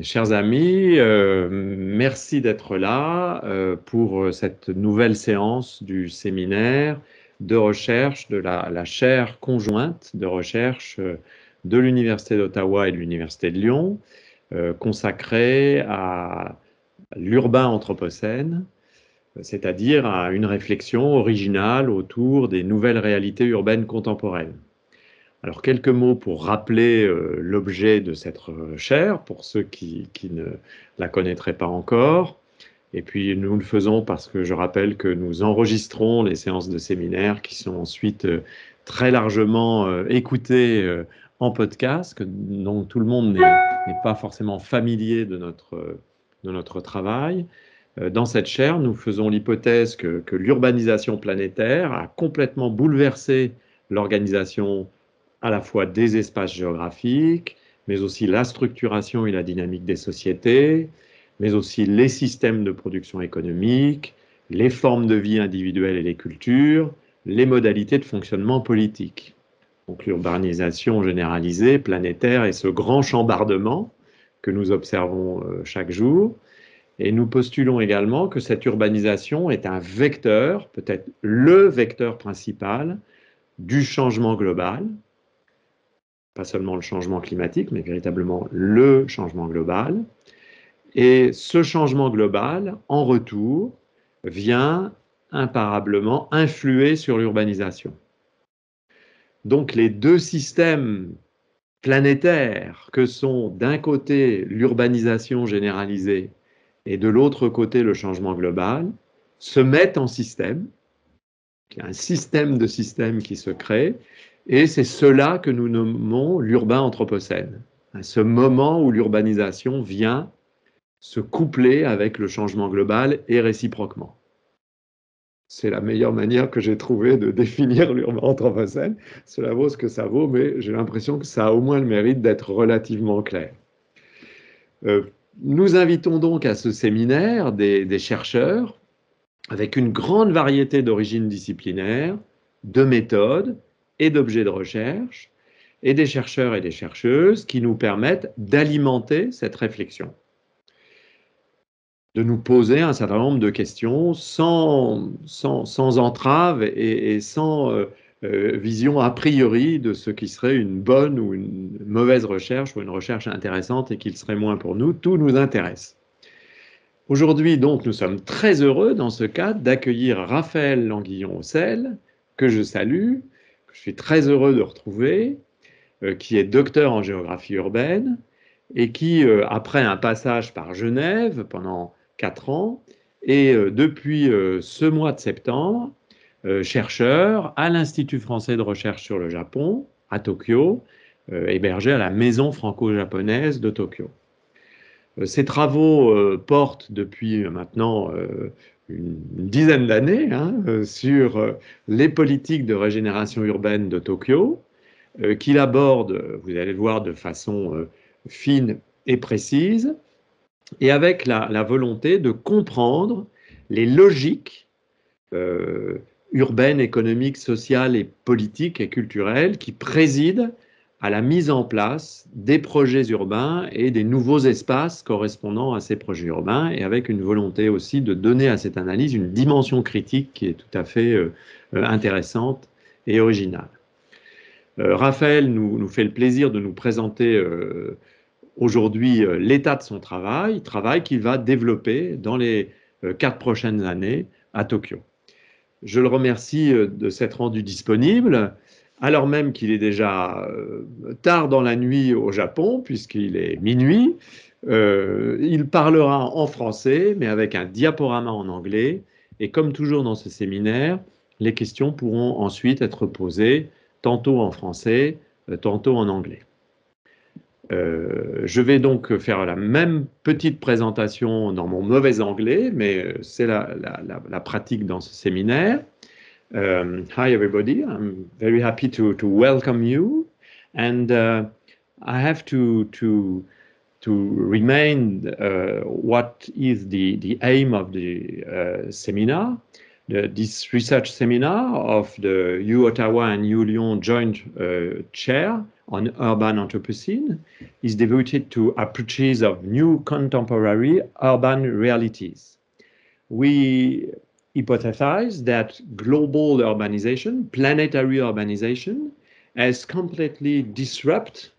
Chers amis, merci d'être là pour cette nouvelle séance du séminaire de recherche de la chaire conjointe de recherche de l'Université d'Ottawa et de l'Université de Lyon, consacrée à l'urbain anthropocène, c'est-à-dire à une réflexion originale autour des nouvelles réalités urbaines contemporaines. Alors, quelques mots pour rappeler l'objet de cette chaire, pour ceux qui ne la connaîtraient pas encore. Et puis, nous le faisons parce que je rappelle que nous enregistrons les séances de séminaire qui sont ensuite très largement écoutées en podcast, donc tout le monde n'est pas forcément familier de notre travail. Dans cette chaire, nous faisons l'hypothèse que l'urbanisation planétaire a complètement bouleversé l'organisation à la fois des espaces géographiques, mais aussi la structuration et la dynamique des sociétés, mais aussi les systèmes de production économique, les formes de vie individuelles et les cultures, les modalités de fonctionnement politique. Donc l'urbanisation généralisée, planétaire, et ce grand chambardement que nous observons chaque jour. Et nous postulons également que cette urbanisation est un vecteur, peut-être le vecteur principal, du changement global, pas seulement le changement climatique, mais véritablement le changement global. Et ce changement global, en retour, vient imparablement influer sur l'urbanisation. Donc les deux systèmes planétaires que sont d'un côté l'urbanisation généralisée et de l'autre côté le changement global se mettent en système. Il y a un système de systèmes qui se crée. Et c'est cela que nous nommons l'urbain anthropocène. Ce moment où l'urbanisation vient se coupler avec le changement global et réciproquement. C'est la meilleure manière que j'ai trouvé de définir l'urbain anthropocène. Cela vaut ce que ça vaut, mais j'ai l'impression que ça a au moins le mérite d'être relativement clair. Nous invitons donc à ce séminaire des chercheurs avec une grande variété d'origines disciplinaires, de méthodes et d'objets de recherche, et des chercheurs et des chercheuses qui nous permettent d'alimenter cette réflexion, de nous poser un certain nombre de questions sans entrave et sans vision a priori de ce qui serait une bonne ou une mauvaise recherche ou une recherche intéressante et qu'il serait moins pour nous. Tout nous intéresse. Aujourd'hui, donc, nous sommes très heureux, dans ce cadre, d'accueillir Raphaël Languillon-Ocel, que je salue, que je suis très heureux de retrouver, qui est docteur en géographie urbaine et qui, après un passage par Genève pendant 4 ans, est depuis ce mois de septembre chercheur à l'Institut français de recherche sur le Japon, à Tokyo, hébergé à la Maison franco-japonaise de Tokyo. Ces travaux portent depuis maintenant une dizaine d'années sur les politiques de régénération urbaine de Tokyo, qu'il aborde, vous allez le voir, de façon fine et précise, et avec la volonté de comprendre les logiques urbaines, économiques, sociales et politiques et culturelles qui président à la mise en place des projets urbains et des nouveaux espaces correspondant à ces projets urbains, et avec une volonté aussi de donner à cette analyse une dimension critique qui est tout à fait intéressante et originale. Raphaël nous fait le plaisir de nous présenter aujourd'hui l'état de son travail qu'il va développer dans les 4 prochaines années à Tokyo. Je le remercie de s'être rendu disponible, alors même qu'il est déjà tard dans la nuit au Japon, puisqu'il est minuit. Il parlera en français, mais avec un diaporama en anglais. Et comme toujours dans ce séminaire, les questions pourront ensuite être posées, tantôt en français, tantôt en anglais. Je vais donc faire la même petite présentation dans mon mauvais anglais, mais c'est la pratique dans ce séminaire. Hi everybody, I'm very happy to welcome you, and I have to remind what is the aim of the seminar. This research seminar of the U Ottawa and U Lyon joint chair on urban Anthropocene is devoted to approaches of new contemporary urban realities. We hypothesize that global urbanization, planetary urbanization, has completely disrupted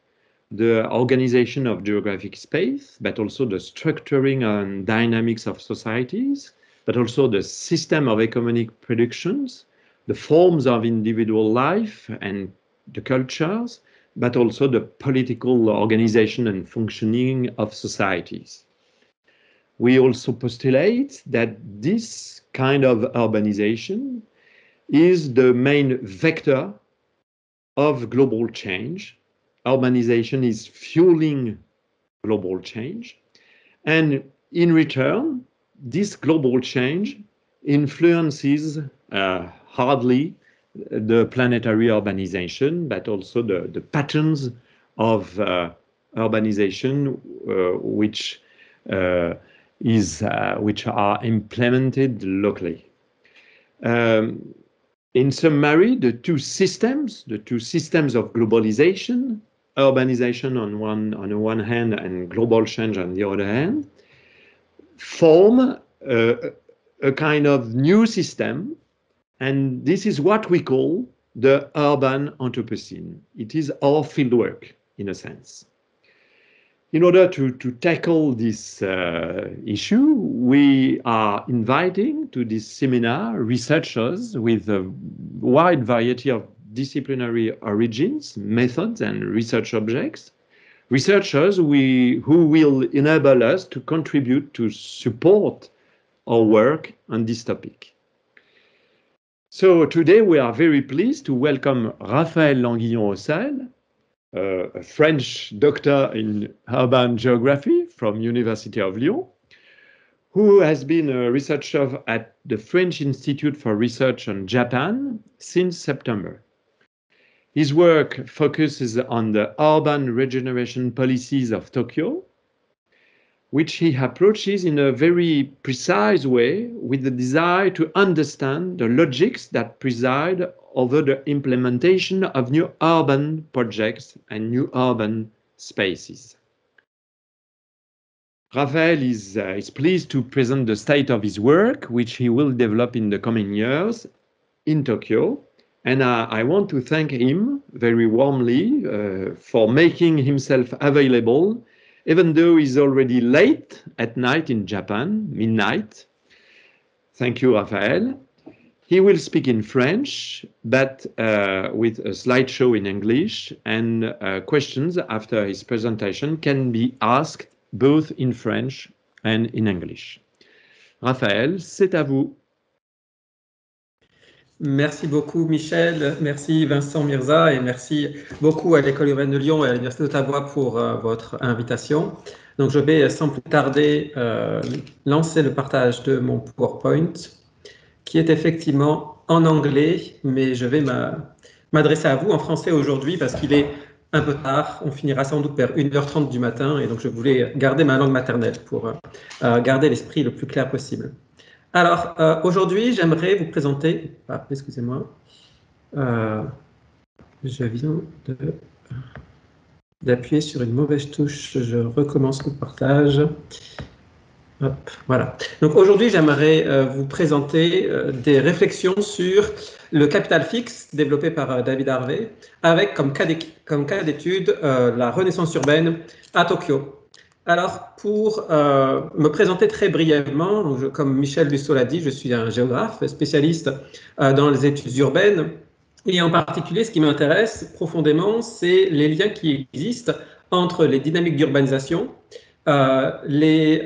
the organization of geographic space, but also the structuring and dynamics of societies, but also the system of economic productions, the forms of individual life and the cultures, but also the political organization and functioning of societies. We also postulate that this kind of urbanization is the main vector of global change. Urbanization is fueling global change. And in return, this global change influences hardly the planetary urbanization, but also the patterns of urbanization which are implemented locally. In summary, the two systems of globalization, urbanization on the one hand and global change on the other hand, form a kind of new system, and this is what we call the urban Anthropocene. It is our fieldwork, in a sense. In order to tackle this issue, we are inviting to this seminar researchers with a wide variety of disciplinary origins, methods, and research objects. Researchers who will enable us to contribute to support our work on this topic. So today we are very pleased to welcome Raphaël Languillon-Haussel, a French doctor in urban geography from University of Lyon, who has been a researcher at the French Institute for Research on Japan since September. His work focuses on the urban regeneration policies of Tokyo, which he approaches in a very precise way with the desire to understand the logics that preside over the implementation of new urban projects and new urban spaces. Raphaël is pleased to present the state of his work, which he will develop in the coming years in Tokyo. And I want to thank him very warmly for making himself available, even though it's already late at night in Japan, midnight. Thank you, Raphaël. He will speak in French, but with a slideshow in English, and questions after his presentation can be asked both in French and in English. Raphaël, c'est à vous. Merci beaucoup Michel, merci Vincent Mirza et merci beaucoup à l'École urbaine de Lyon et à l'Université d'Ottawa pour votre invitation. Donc je vais sans plus tarder lancer le partage de mon PowerPoint qui est effectivement en anglais, mais je vais m'adresser à vous en français aujourd'hui parce qu'il est un peu tard, on finira sans doute vers 1h30 du matin et donc je voulais garder ma langue maternelle pour garder l'esprit le plus clair possible. Alors, aujourd'hui, j'aimerais vous présenter... Ah, excusez-moi. Je viens d'appuyer sur une mauvaise touche. Je recommence le partage. Hop, voilà. Donc, aujourd'hui, j'aimerais vous présenter des réflexions sur le capital fixe développé par David Harvey, avec comme cas d'étude la renaissance urbaine à Tokyo. Alors, pour me présenter très brièvement, comme Michel Lussot l'a dit, je suis un géographe spécialiste dans les études urbaines. Et en particulier, ce qui m'intéresse profondément, c'est les liens qui existent entre les dynamiques d'urbanisation, les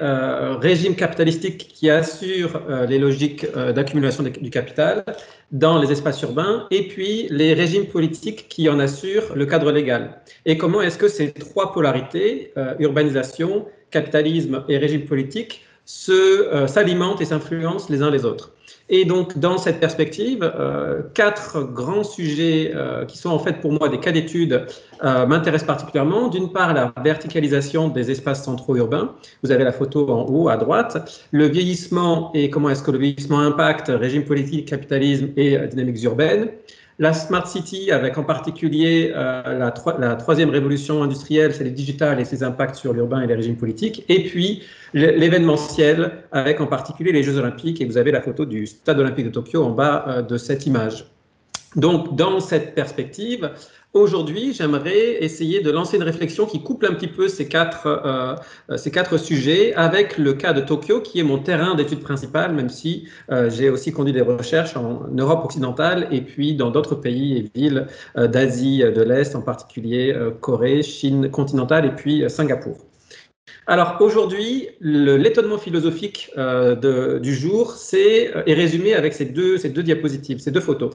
régimes capitalistiques qui assurent les logiques d'accumulation du capital dans les espaces urbains, et puis les régimes politiques qui en assurent le cadre légal. Et comment est-ce que ces trois polarités, urbanisation, capitalisme et régime politique, s'alimentent et s'influencent les uns les autres. Et donc, dans cette perspective, quatre grands sujets qui sont en fait pour moi des cas d'étude m'intéressent particulièrement. D'une part, la verticalisation des espaces centraux urbains. Vous avez la photo en haut à droite. Le vieillissement et comment est-ce que le vieillissement impacte régime politique, capitalisme et dynamiques urbaines. la Smart City, avec en particulier la troisième révolution industrielle, c'est le digital et ses impacts sur l'urbain et les régimes politiques, et puis l'événementiel, avec en particulier les Jeux Olympiques, et vous avez la photo du Stade Olympique de Tokyo en bas de cette image. Donc, dans cette perspective, aujourd'hui, j'aimerais essayer de lancer une réflexion qui couple un petit peu ces quatre sujets avec le cas de Tokyo, qui est mon terrain d'étude principale, même si j'ai aussi conduit des recherches en Europe occidentale et puis dans d'autres pays et villes d'Asie de l'Est, en particulier Corée, Chine continentale et puis Singapour. Alors aujourd'hui, l'étonnement philosophique du jour est résumé avec ces deux diapositives, ces deux photos.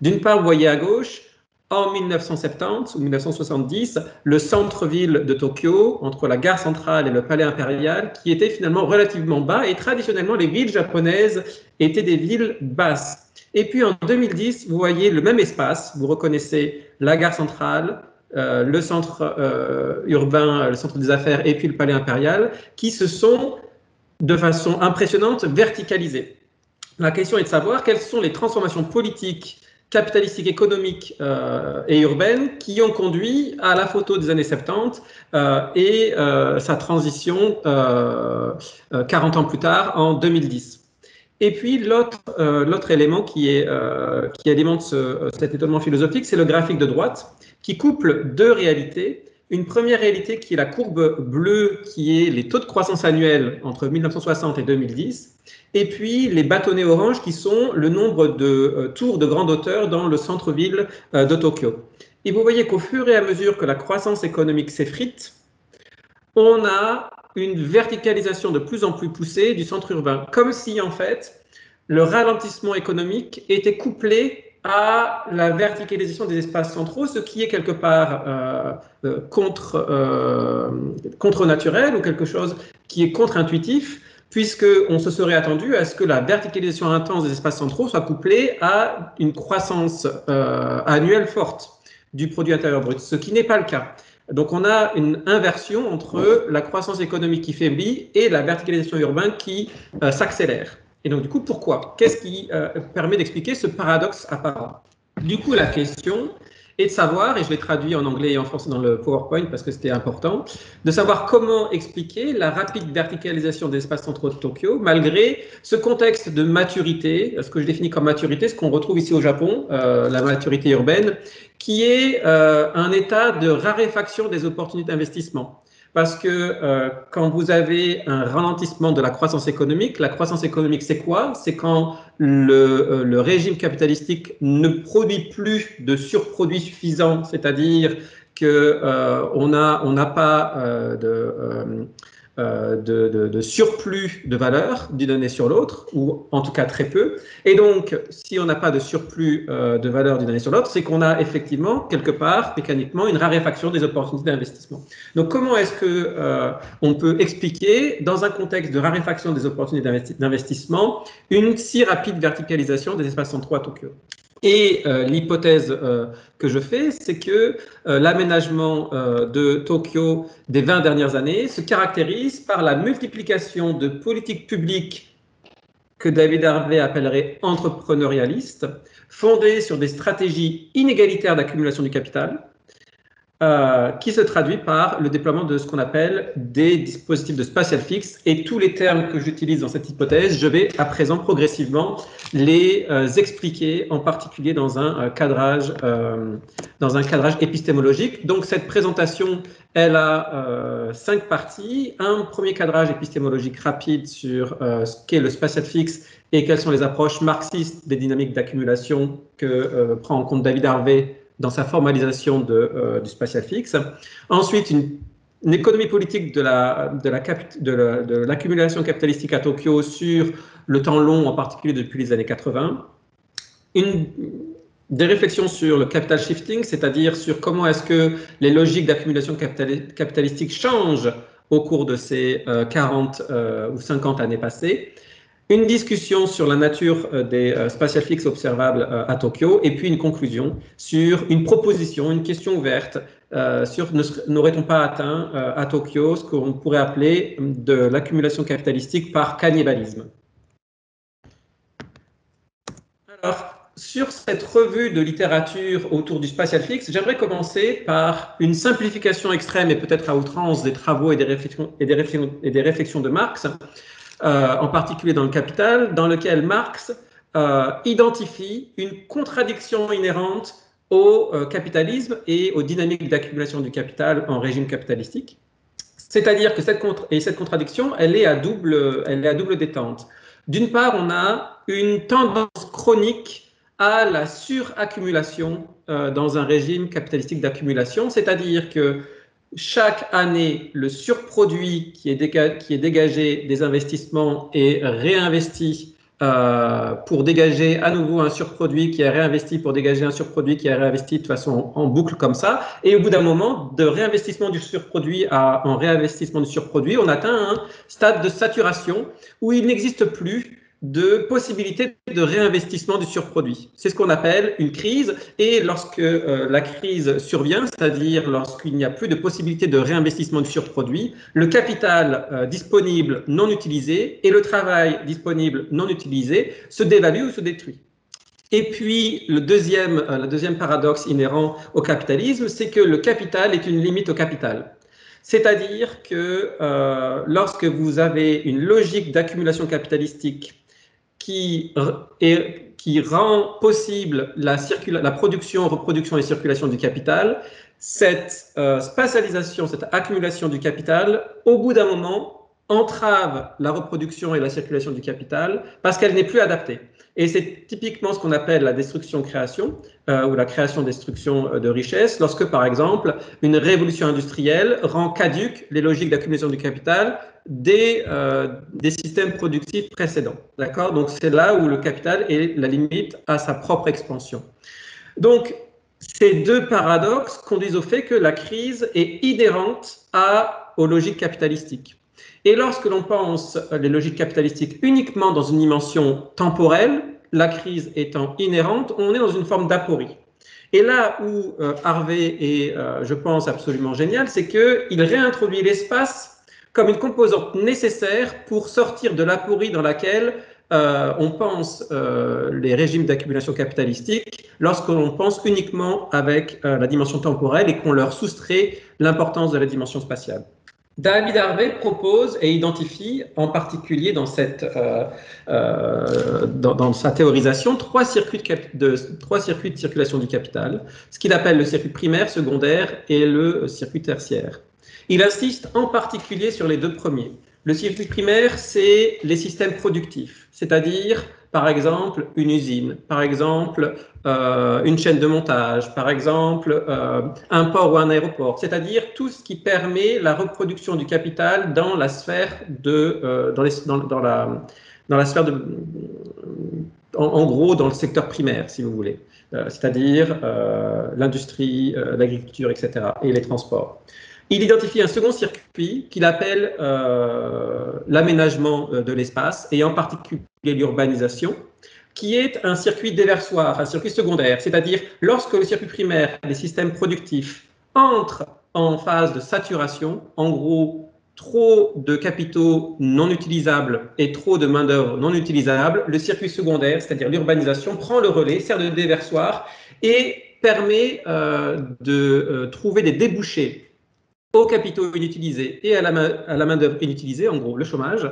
D'une part, vous voyez à gauche, en 1970 ou 1970, le centre-ville de Tokyo, entre la gare centrale et le palais impérial, qui était finalement relativement bas, et traditionnellement, les villes japonaises étaient des villes basses. Et puis en 2010, vous voyez le même espace, vous reconnaissez la gare centrale, le centre urbain, le centre des affaires, et puis le palais impérial, qui se sont, de façon impressionnante, verticalisés. La question est de savoir quelles sont les transformations politiques, capitalistique, économique et urbaine qui ont conduit à la photo des années 70 et sa transition 40 ans plus tard, en 2010. Et puis l'autre élément qui alimente cet étonnement philosophique, c'est le graphique de droite qui couple deux réalités. Une première réalité qui est la courbe bleue, qui est les taux de croissance annuels entre 1960 et 2010, et puis les bâtonnets orange qui sont le nombre de tours de grande hauteur dans le centre-ville de Tokyo. Et vous voyez qu'au fur et à mesure que la croissance économique s'effrite, on a une verticalisation de plus en plus poussée du centre urbain, comme si en fait le ralentissement économique était couplé à la verticalisation des espaces centraux, ce qui est quelque part contre-naturel ou quelque chose qui est contre-intuitif, puisqu'on se serait attendu à ce que la verticalisation intense des espaces centraux soit couplée à une croissance annuelle forte du produit intérieur brut, ce qui n'est pas le cas. Donc on a une inversion entre la croissance économique qui faiblit et la verticalisation urbaine qui s'accélère. Et donc, du coup, pourquoi? Qu'est-ce qui permet d'expliquer ce paradoxe apparent? Du coup, la question est de savoir, et je l'ai traduit en anglais et en français dans le PowerPoint parce que c'était important, de savoir comment expliquer la rapide verticalisation des espaces centraux de Tokyo malgré ce contexte de maturité, ce que je définis comme maturité, ce qu'on retrouve ici au Japon, la maturité urbaine, qui est un état de raréfaction des opportunités d'investissement. Parce que quand vous avez un ralentissement de la croissance économique c'est quoi? C'est quand le régime capitalistique ne produit plus de surproduit suffisant, c'est-à-dire qu'on n'a pas de surplus de valeur d'une année sur l'autre, ou en tout cas très peu. Et donc, si on n'a pas de surplus de valeur d'une année sur l'autre, c'est qu'on a effectivement, quelque part, mécaniquement, une raréfaction des opportunités d'investissement. Donc, comment est-ce qu'on peut expliquer, dans un contexte de raréfaction des opportunités d'investissement, une si rapide verticalisation des espaces centraux à Tokyo? Et l'hypothèse que je fais, c'est que l'aménagement de Tokyo des 20 dernières années se caractérise par la multiplication de politiques publiques que David Harvey appellerait entrepreneurialistes, fondées sur des stratégies inégalitaires d'accumulation du capital, qui se traduit par le déploiement de ce qu'on appelle des dispositifs de spatial fix. Et tous les termes que j'utilise dans cette hypothèse, je vais à présent progressivement les expliquer, en particulier dans un cadrage épistémologique. Donc cette présentation, elle a 5 parties. Un premier cadrage épistémologique rapide sur ce qu'est le spatial fix et quelles sont les approches marxistes des dynamiques d'accumulation que prend en compte David Harvey dans sa formalisation du spatial fix. Ensuite, une économie politique de l'accumulation capitalistique à Tokyo sur le temps long, en particulier depuis les années 80. Des réflexions sur le capital shifting, c'est-à-dire sur comment est-ce que les logiques d'accumulation capitalistique changent au cours de ces 40 ou 50 années passées. Une discussion sur la nature des spatial fix observables à Tokyo, et puis une conclusion sur une proposition, une question ouverte sur n'aurait-on pas atteint à Tokyo ce qu'on pourrait appeler de l'accumulation capitalistique par cannibalisme. Alors, sur cette revue de littérature autour du spatial fixe, j'aimerais commencer par une simplification extrême et peut-être à outrance des travaux et des réflexions de Marx, en particulier dans le Capital, dans lequel Marx identifie une contradiction inhérente au capitalisme et aux dynamiques d'accumulation du capital en régime capitalistique. C'est-à-dire que cette contradiction, elle est à double détente. D'une part, on a une tendance chronique à la suraccumulation dans un régime capitalistique d'accumulation, c'est-à-dire que chaque année, le surproduit qui est dégagé des investissements est réinvesti pour dégager à nouveau un surproduit qui est réinvesti pour dégager un surproduit qui est réinvesti de façon en boucle comme ça. Et au bout d'un moment, de réinvestissement du surproduit en réinvestissement du surproduit, on atteint un stade de saturation où il n'existe plus de possibilité de réinvestissement du surproduit. C'est ce qu'on appelle une crise. Et lorsque la crise survient, c'est-à-dire lorsqu'il n'y a plus de possibilité de réinvestissement du surproduit, le capital disponible non utilisé et le travail disponible non utilisé se dévaluent ou se détruisent. Et puis, le deuxième paradoxe inhérent au capitalisme, c'est que le capital est une limite au capital. C'est-à-dire que lorsque vous avez une logique d'accumulation capitalistique qui rend possible la production, reproduction et circulation du capital, cette spatialisation, cette accumulation du capital, au bout d'un moment, entrave la reproduction et la circulation du capital parce qu'elle n'est plus adaptée. Et c'est typiquement ce qu'on appelle la destruction-création ou la création-destruction de richesse, lorsque, par exemple, une révolution industrielle rend caduques les logiques d'accumulation du capital des systèmes productifs précédents. D'accord? Donc, c'est là où le capital est la limite à sa propre expansion. Donc, ces deux paradoxes conduisent au fait que la crise est inhérente aux logiques capitalistiques. Et lorsque l'on pense les logiques capitalistiques uniquement dans une dimension temporelle, la crise étant inhérente, on est dans une forme d'aporie. Et là où Harvey est, je pense, absolument génial, c'est qu'il réintroduit l'espace comme une composante nécessaire pour sortir de l'aporie dans laquelle on pense les régimes d'accumulation capitalistique lorsque l'on pense uniquement avec la dimension temporelle et qu'on leur soustrait l'importance de la dimension spatiale. David Harvey propose et identifie, en particulier dans sa théorisation, trois circuits de circulation du capital, ce qu'il appelle le circuit primaire, secondaire et le circuit tertiaire. Il insiste en particulier sur les deux premiers. Le circuit primaire, c'est les systèmes productifs, c'est-à-dire, par exemple, une usine, par exemple, une chaîne de montage, par exemple, un port ou un aéroport, c'est-à-dire tout ce qui permet la reproduction du capital dans la sphère en gros, dans le secteur primaire, si vous voulez, c'est-à-dire l'industrie, l'agriculture, etc., et les transports. Il identifie un second circuit qu'il appelle l'aménagement de l'espace, et en particulier l'urbanisation, qui est un circuit déversoir, un circuit secondaire, c'est-à-dire lorsque le circuit primaire des systèmes productifs entre en phase de saturation, en gros, trop de capitaux non utilisables et trop de main-d'œuvre non utilisable, le circuit secondaire, c'est-à-dire l'urbanisation, prend le relais, sert de déversoir et permet de trouver des débouchés aux capitaux inutilisés et à la main-d'œuvre inutilisée, en gros le chômage,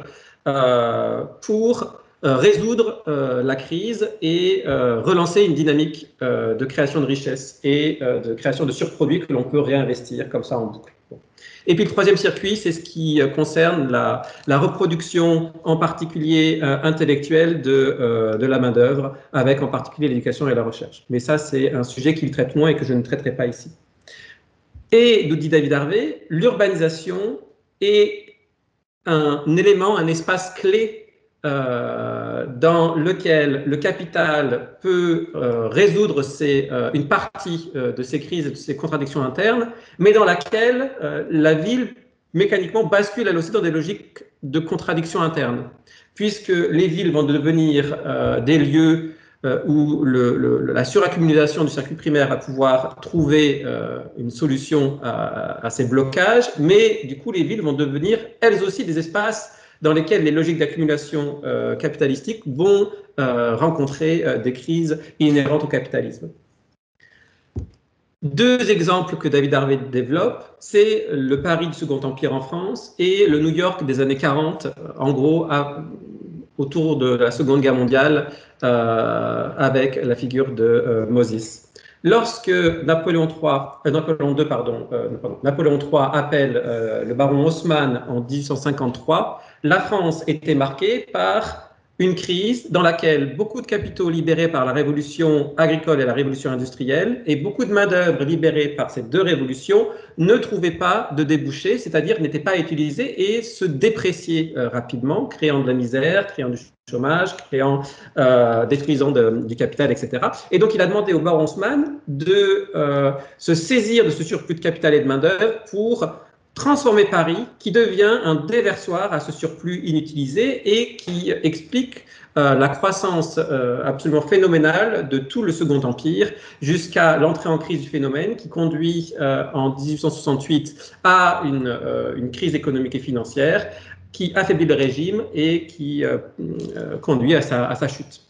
pour résoudre la crise et relancer une dynamique de création de richesse et de création de surproduits que l'on peut réinvestir comme ça en boucle. Bon. Et puis le troisième circuit, c'est ce qui concerne la reproduction, en particulier intellectuelle, de la main-d'œuvre, avec en particulier l'éducation et la recherche. Mais ça, c'est un sujet qu'il traite moins et que je ne traiterai pas ici. Et, nous dit David Harvey, l'urbanisation est un élément, un espace clé dans lequel le capital peut résoudre une partie de ces crises et de ces contradictions internes, mais dans laquelle la ville mécaniquement bascule elle aussi dans des logiques de contradictions internes, puisque les villes vont devenir des lieux où la suraccumulation du circuit primaire va pouvoir trouver une solution à ces blocages, mais du coup les villes vont devenir elles aussi des espaces dans lesquelles les logiques d'accumulation capitalistique vont rencontrer des crises inhérentes au capitalisme. Deux exemples que David Harvey développe, c'est le Paris du Second Empire en France et le New York des années 40, en gros autour de la Seconde Guerre mondiale, avec la figure de Moses. Lorsque Napoléon III appelle le baron Haussmann en 1853, la France était marquée par une crise dans laquelle beaucoup de capitaux libérés par la révolution agricole et la révolution industrielle et beaucoup de main-d'œuvre libérée par ces deux révolutions ne trouvaient pas de débouchés, c'est-à-dire n'étaient pas utilisés et se dépréciaient rapidement, créant de la misère, créant du chômage, détruisant du capital, etc. Et donc il a demandé au baron Haussmann de se saisir de ce surplus de capital et de main-d'œuvre pour transformer Paris, qui devient un déversoir à ce surplus inutilisé et qui explique la croissance absolument phénoménale de tout le Second Empire jusqu'à l'entrée en crise du phénomène qui conduit en 1868 à une crise économique et financière qui affaiblit le régime et qui conduit à sa chute.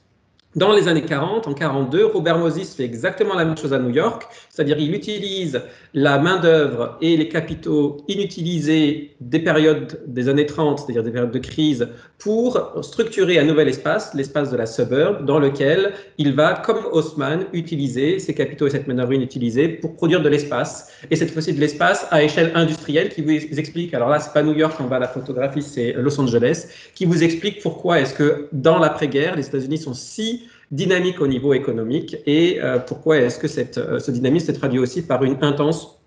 Dans les années 40, en 42, Robert Moses fait exactement la même chose à New York, c'est-à-dire il utilise la main-d'œuvre et les capitaux inutilisés des périodes des années 30, c'est-à-dire des périodes de crise, pour structurer un nouvel espace, l'espace de la suburb, dans lequel il va, comme Haussmann, utiliser ces capitaux et cette main-d'œuvre inutilisée pour produire de l'espace, et cette fois-ci de l'espace à échelle industrielle qui vous explique, alors là c'est pas New York en bas la photographie, c'est Los Angeles, qui vous explique pourquoi est-ce que dans l'après-guerre, les États-Unis sont si dynamique au niveau économique et pourquoi est-ce que ce dynamisme se traduit aussi par une intense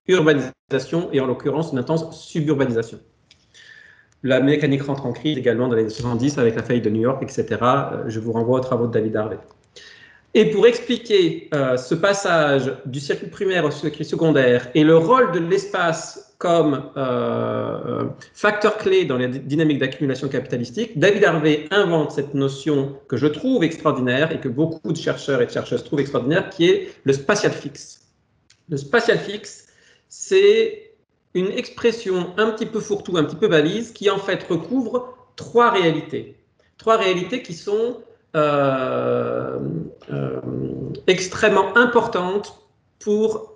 urbanisation et en l'occurrence une intense suburbanisation. La mécanique rentre en crise également dans les années 70 avec la faillite de New York, etc. Je vous renvoie aux travaux de David Harvey. Et pour expliquer ce passage du circuit primaire au circuit secondaire et le rôle de l'espace comme facteur clé dans les dynamiques d'accumulation capitalistique, David Harvey invente cette notion que je trouve extraordinaire et que beaucoup de chercheurs et de chercheuses trouvent extraordinaire, qui est le spatial fixe. Le spatial fixe, c'est une expression un petit peu fourre-tout, un petit peu balise, qui en fait recouvre trois réalités. Trois réalités qui sont extrêmement importantes pour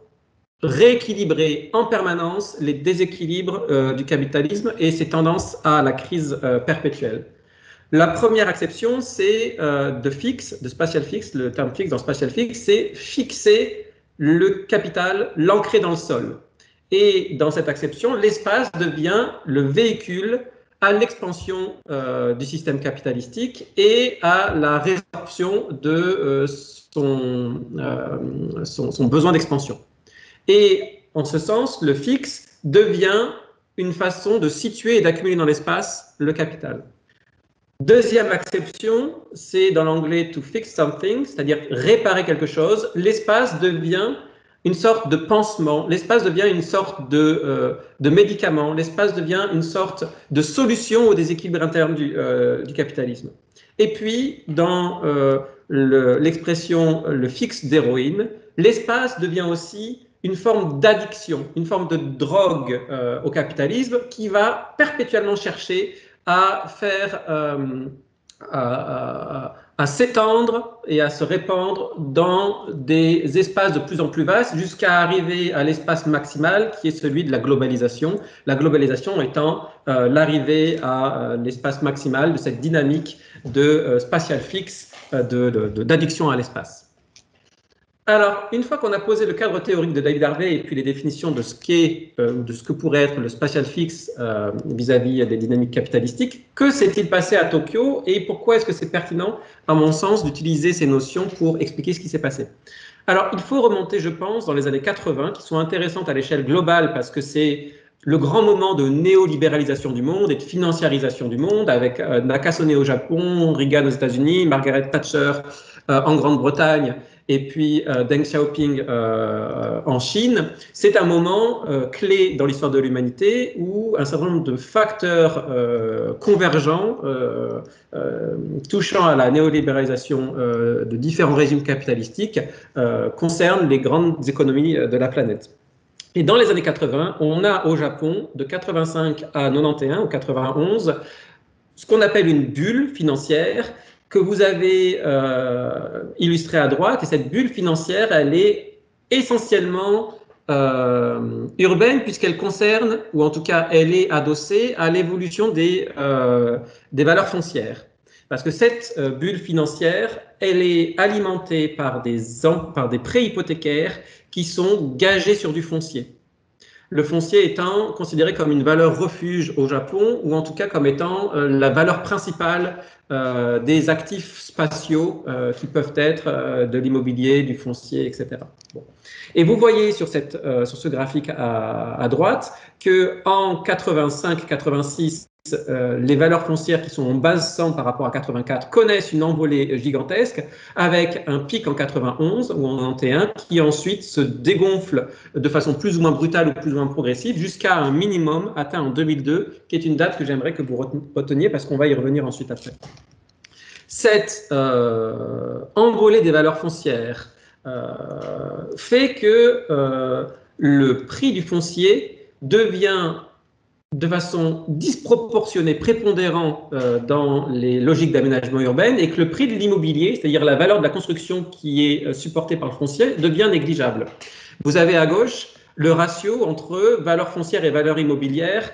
rééquilibrer en permanence les déséquilibres du capitalisme et ses tendances à la crise perpétuelle. La première acception, c'est de spatial fixe. Le terme fixe dans spatial fixe, c'est fixer le capital, l'ancrer dans le sol. Et dans cette acception, l'espace devient le véhicule à l'expansion du système capitalistique et à la résorption de son besoin d'expansion. Et en ce sens, le fixe devient une façon de situer et d'accumuler dans l'espace le capital. Deuxième acception, c'est dans l'anglais to fix something, c'est-à-dire réparer quelque chose. L'espace devient une sorte de pansement, l'espace devient une sorte de médicament, l'espace devient une sorte de solution au déséquilibre interne du capitalisme. Et puis, dans l'expression le fixe d'héroïne, l'espace devient aussi une forme d'addiction, une forme de drogue au capitalisme qui va perpétuellement chercher à faire, à s'étendre et à se répandre dans des espaces de plus en plus vastes jusqu'à arriver à l'espace maximal qui est celui de la globalisation étant l'arrivée à l'espace maximal de cette dynamique de spatial fixe, d'addiction à l'espace. Alors, une fois qu'on a posé le cadre théorique de David Harvey et puis les définitions de ce qu'est, de ce que pourrait être le spatial fixe vis-à-vis des dynamiques capitalistiques, que s'est-il passé à Tokyo et pourquoi est-ce que c'est pertinent, à mon sens, d'utiliser ces notions pour expliquer ce qui s'est passé? Alors, il faut remonter, je pense, dans les années 80, qui sont intéressantes à l'échelle globale parce que c'est le grand moment de néolibéralisation du monde et de financiarisation du monde, avec Nakasone au Japon, Reagan aux États-Unis, Margaret Thatcher en Grande-Bretagne, et puis Deng Xiaoping en Chine. C'est un moment clé dans l'histoire de l'humanité où un certain nombre de facteurs convergents touchant à la néolibéralisation de différents régimes capitalistiques concernent les grandes économies de la planète. Et dans les années 80, on a au Japon, de 85 à 91 ou 91, ce qu'on appelle une bulle financière que vous avez illustrée à droite. Et cette bulle financière, elle est essentiellement urbaine puisqu'elle concerne, ou en tout cas elle est adossée à l'évolution des valeurs foncières. Parce que cette bulle financière, elle est alimentée par des prêts hypothécaires qui sont gagés sur du foncier. Le foncier étant considéré comme une valeur refuge au Japon, ou en tout cas comme étant la valeur principale des actifs spatiaux qui peuvent être de l'immobilier, du foncier, etc. Bon. Et vous voyez sur ce graphique à droite qu'en 85-86, les valeurs foncières qui sont en base 100 par rapport à 84 connaissent une envolée gigantesque avec un pic en 91 ou en 91 qui ensuite se dégonfle de façon plus ou moins brutale ou plus ou moins progressive jusqu'à un minimum atteint en 2002 qui est une date que j'aimerais que vous reteniez parce qu'on va y revenir ensuite après. Cette envolée des valeurs foncières fait que le prix du foncier devient de façon disproportionnée, prépondérant dans les logiques d'aménagement urbain et que le prix de l'immobilier, c'est-à-dire la valeur de la construction qui est supportée par le foncier, devient négligeable. Vous avez à gauche le ratio entre valeur foncière et valeur immobilière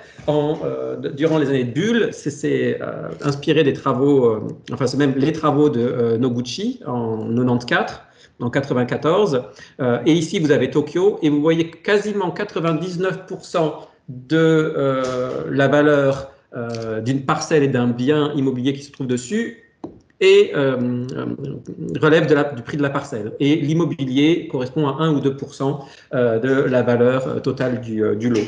durant les années de bulle. C'est inspiré des travaux, enfin c'est même les travaux de Noguchi en 94. En 94, et ici vous avez Tokyo, et vous voyez quasiment 99% de la valeur d'une parcelle et d'un bien immobilier qui se trouve dessus et relève du prix de la parcelle. Et l'immobilier correspond à 1 ou 2% de la valeur totale du lot.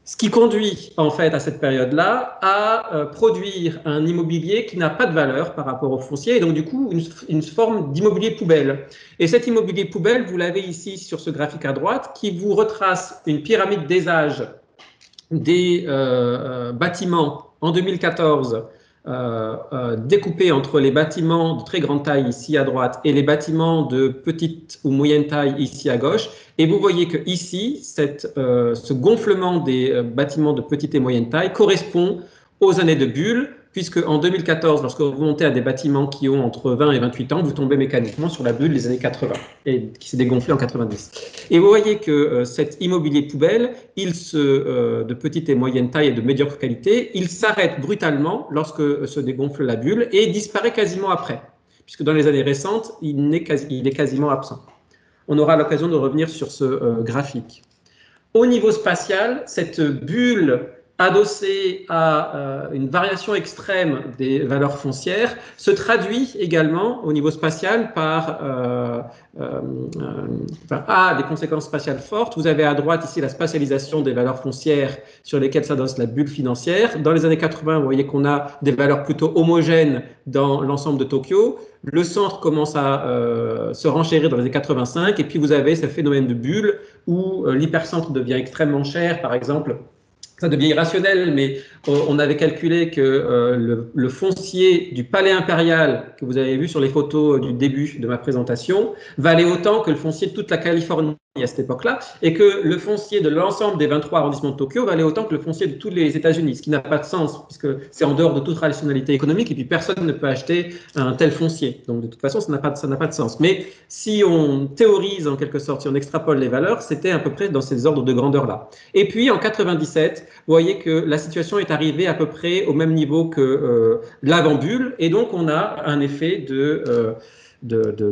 Ce qui conduit en fait à cette période-là à produire un immobilier qui n'a pas de valeur par rapport au foncier et donc du coup une forme d'immobilier poubelle. Et cet immobilier poubelle, vous l'avez ici sur ce graphique à droite qui vous retrace une pyramide des âges des bâtiments en 2014 découpés entre les bâtiments de très grande taille ici à droite et les bâtiments de petite ou moyenne taille ici à gauche. Et vous voyez que ici, ce gonflement des bâtiments de petite et moyenne taille correspond aux années de bulle, puisque en 2014, lorsque vous montez à des bâtiments qui ont entre 20 et 28 ans, vous tombez mécaniquement sur la bulle des années 80, et qui s'est dégonflée en 90. Et vous voyez que cet immobilier poubelle, de petite et moyenne taille et de médiocre qualité, il s'arrête brutalement lorsque se dégonfle la bulle et disparaît quasiment après, puisque dans les années récentes, il est quasiment absent. On aura l'occasion de revenir sur ce graphique. Au niveau spatial, cette bulle adossée à une variation extrême des valeurs foncières se traduit également au niveau spatial par des conséquences spatiales fortes. Vous avez à droite ici la spatialisation des valeurs foncières sur lesquelles s'adosse la bulle financière. Dans les années 80, vous voyez qu'on a des valeurs plutôt homogènes dans l'ensemble de Tokyo. Le centre commence à se renchérir dans les années 85 et puis vous avez ce phénomène de bulle où l'hypercentre devient extrêmement cher, par exemple. Ça devient irrationnel, mais on avait calculé que le foncier du palais impérial que vous avez vu sur les photos du début de ma présentation valait autant que le foncier de toute la Californie à cette époque-là, et que le foncier de l'ensemble des 23 arrondissements de Tokyo valait autant que le foncier de tous les États-Unis, ce qui n'a pas de sens, puisque c'est en dehors de toute rationalité économique, et puis personne ne peut acheter un tel foncier. Donc de toute façon, ça n'a pas de sens. Mais si on théorise en quelque sorte, si on extrapole les valeurs, c'était à peu près dans ces ordres de grandeur-là. Et puis en 97, vous voyez que la situation est arrivée à peu près au même niveau que l'avant-bulle, et donc on a un effet de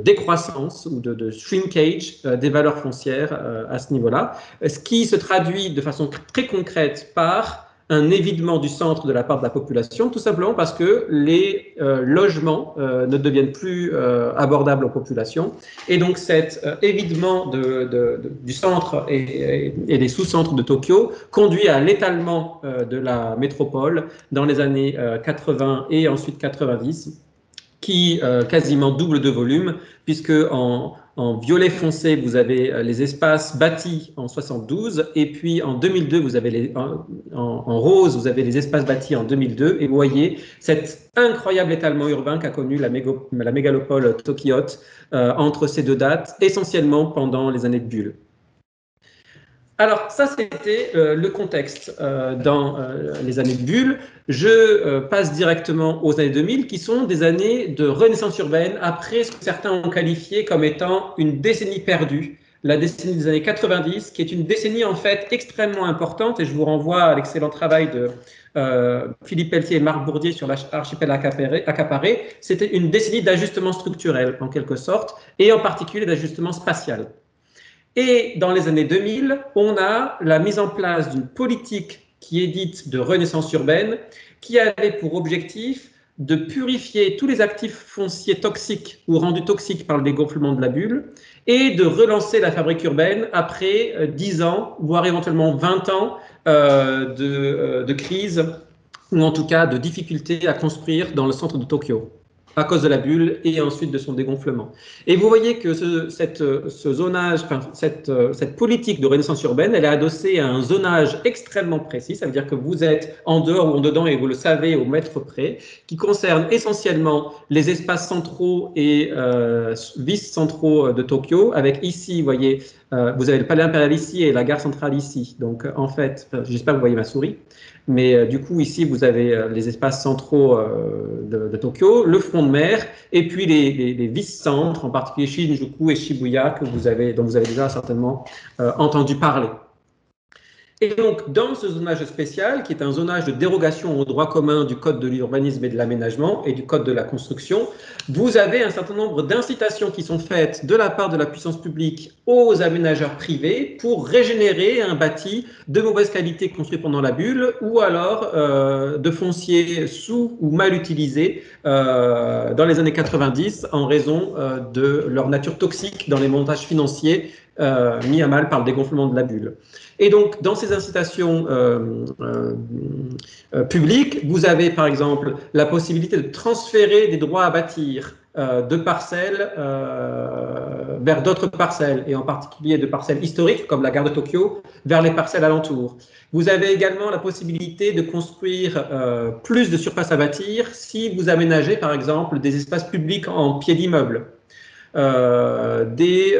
décroissance ou de shrinkage des valeurs foncières à ce niveau-là, ce qui se traduit de façon très concrète par un évidement du centre de la part de la population, tout simplement parce que les logements ne deviennent plus abordables aux populations. Et donc cet évidement du centre et des sous-centres de Tokyo conduit à l'étalement de la métropole dans les années 80 et ensuite 90, qui quasiment double de volume, puisque en violet foncé, vous avez les espaces bâtis en 72, et puis en 2002, vous avez en rose, vous avez les espaces bâtis en 2002, et vous voyez cet incroyable étalement urbain qu'a connu la mégalopole tokyote entre ces deux dates, essentiellement pendant les années de bulle. Alors, ça, c'était le contexte dans les années de bulle. Je passe directement aux années 2000, qui sont des années de renaissance urbaine, après ce que certains ont qualifié comme étant une décennie perdue, la décennie des années 90, qui est une décennie en fait extrêmement importante, et je vous renvoie à l'excellent travail de Philippe Pelletier et Marc Bourdier sur l'archipel accaparé. C'était une décennie d'ajustement structurel, en quelque sorte, et en particulier d'ajustement spatial. Et dans les années 2000, on a la mise en place d'une politique qui est dite de renaissance urbaine, qui avait pour objectif de purifier tous les actifs fonciers toxiques ou rendus toxiques par le dégonflement de la bulle et de relancer la fabrique urbaine après 10 ans, voire éventuellement 20 ans de crise ou en tout cas de difficultés à construire dans le centre de Tokyo à cause de la bulle et ensuite de son dégonflement. Et vous voyez que ce zonage, enfin, cette politique de renaissance urbaine, elle est adossée à un zonage extrêmement précis, ça veut dire que vous êtes en dehors ou en dedans et vous le savez au mètre près, qui concerne essentiellement les espaces centraux et vice-centraux de Tokyo, avec ici, vous voyez, vous avez le palais impérial ici et la gare centrale ici. Donc en fait, j'espère que vous voyez ma souris. Mais du coup, ici, vous avez les espaces centraux de Tokyo, le front de mer, et puis les vice-centres, en particulier Shinjuku et Shibuya, dont vous avez déjà certainement entendu parler. Et donc, dans ce zonage spécial, qui est un zonage de dérogation au droit commun du Code de l'urbanisme et de l'aménagement et du Code de la construction, vous avez un certain nombre d'incitations qui sont faites de la part de la puissance publique aux aménageurs privés pour régénérer un bâti de mauvaise qualité construit pendant la bulle ou alors de foncier sous ou mal utilisé dans les années 90 en raison de leur nature toxique dans les montages financiers mis à mal par le dégonflement de la bulle. Et donc, dans ces incitations publiques, vous avez par exemple la possibilité de transférer des droits à bâtir de parcelles vers d'autres parcelles, et en particulier de parcelles historiques, comme la gare de Tokyo, vers les parcelles alentours. Vous avez également la possibilité de construire plus de surface à bâtir si vous aménagez, par exemple, des espaces publics en pied d'immeuble. Des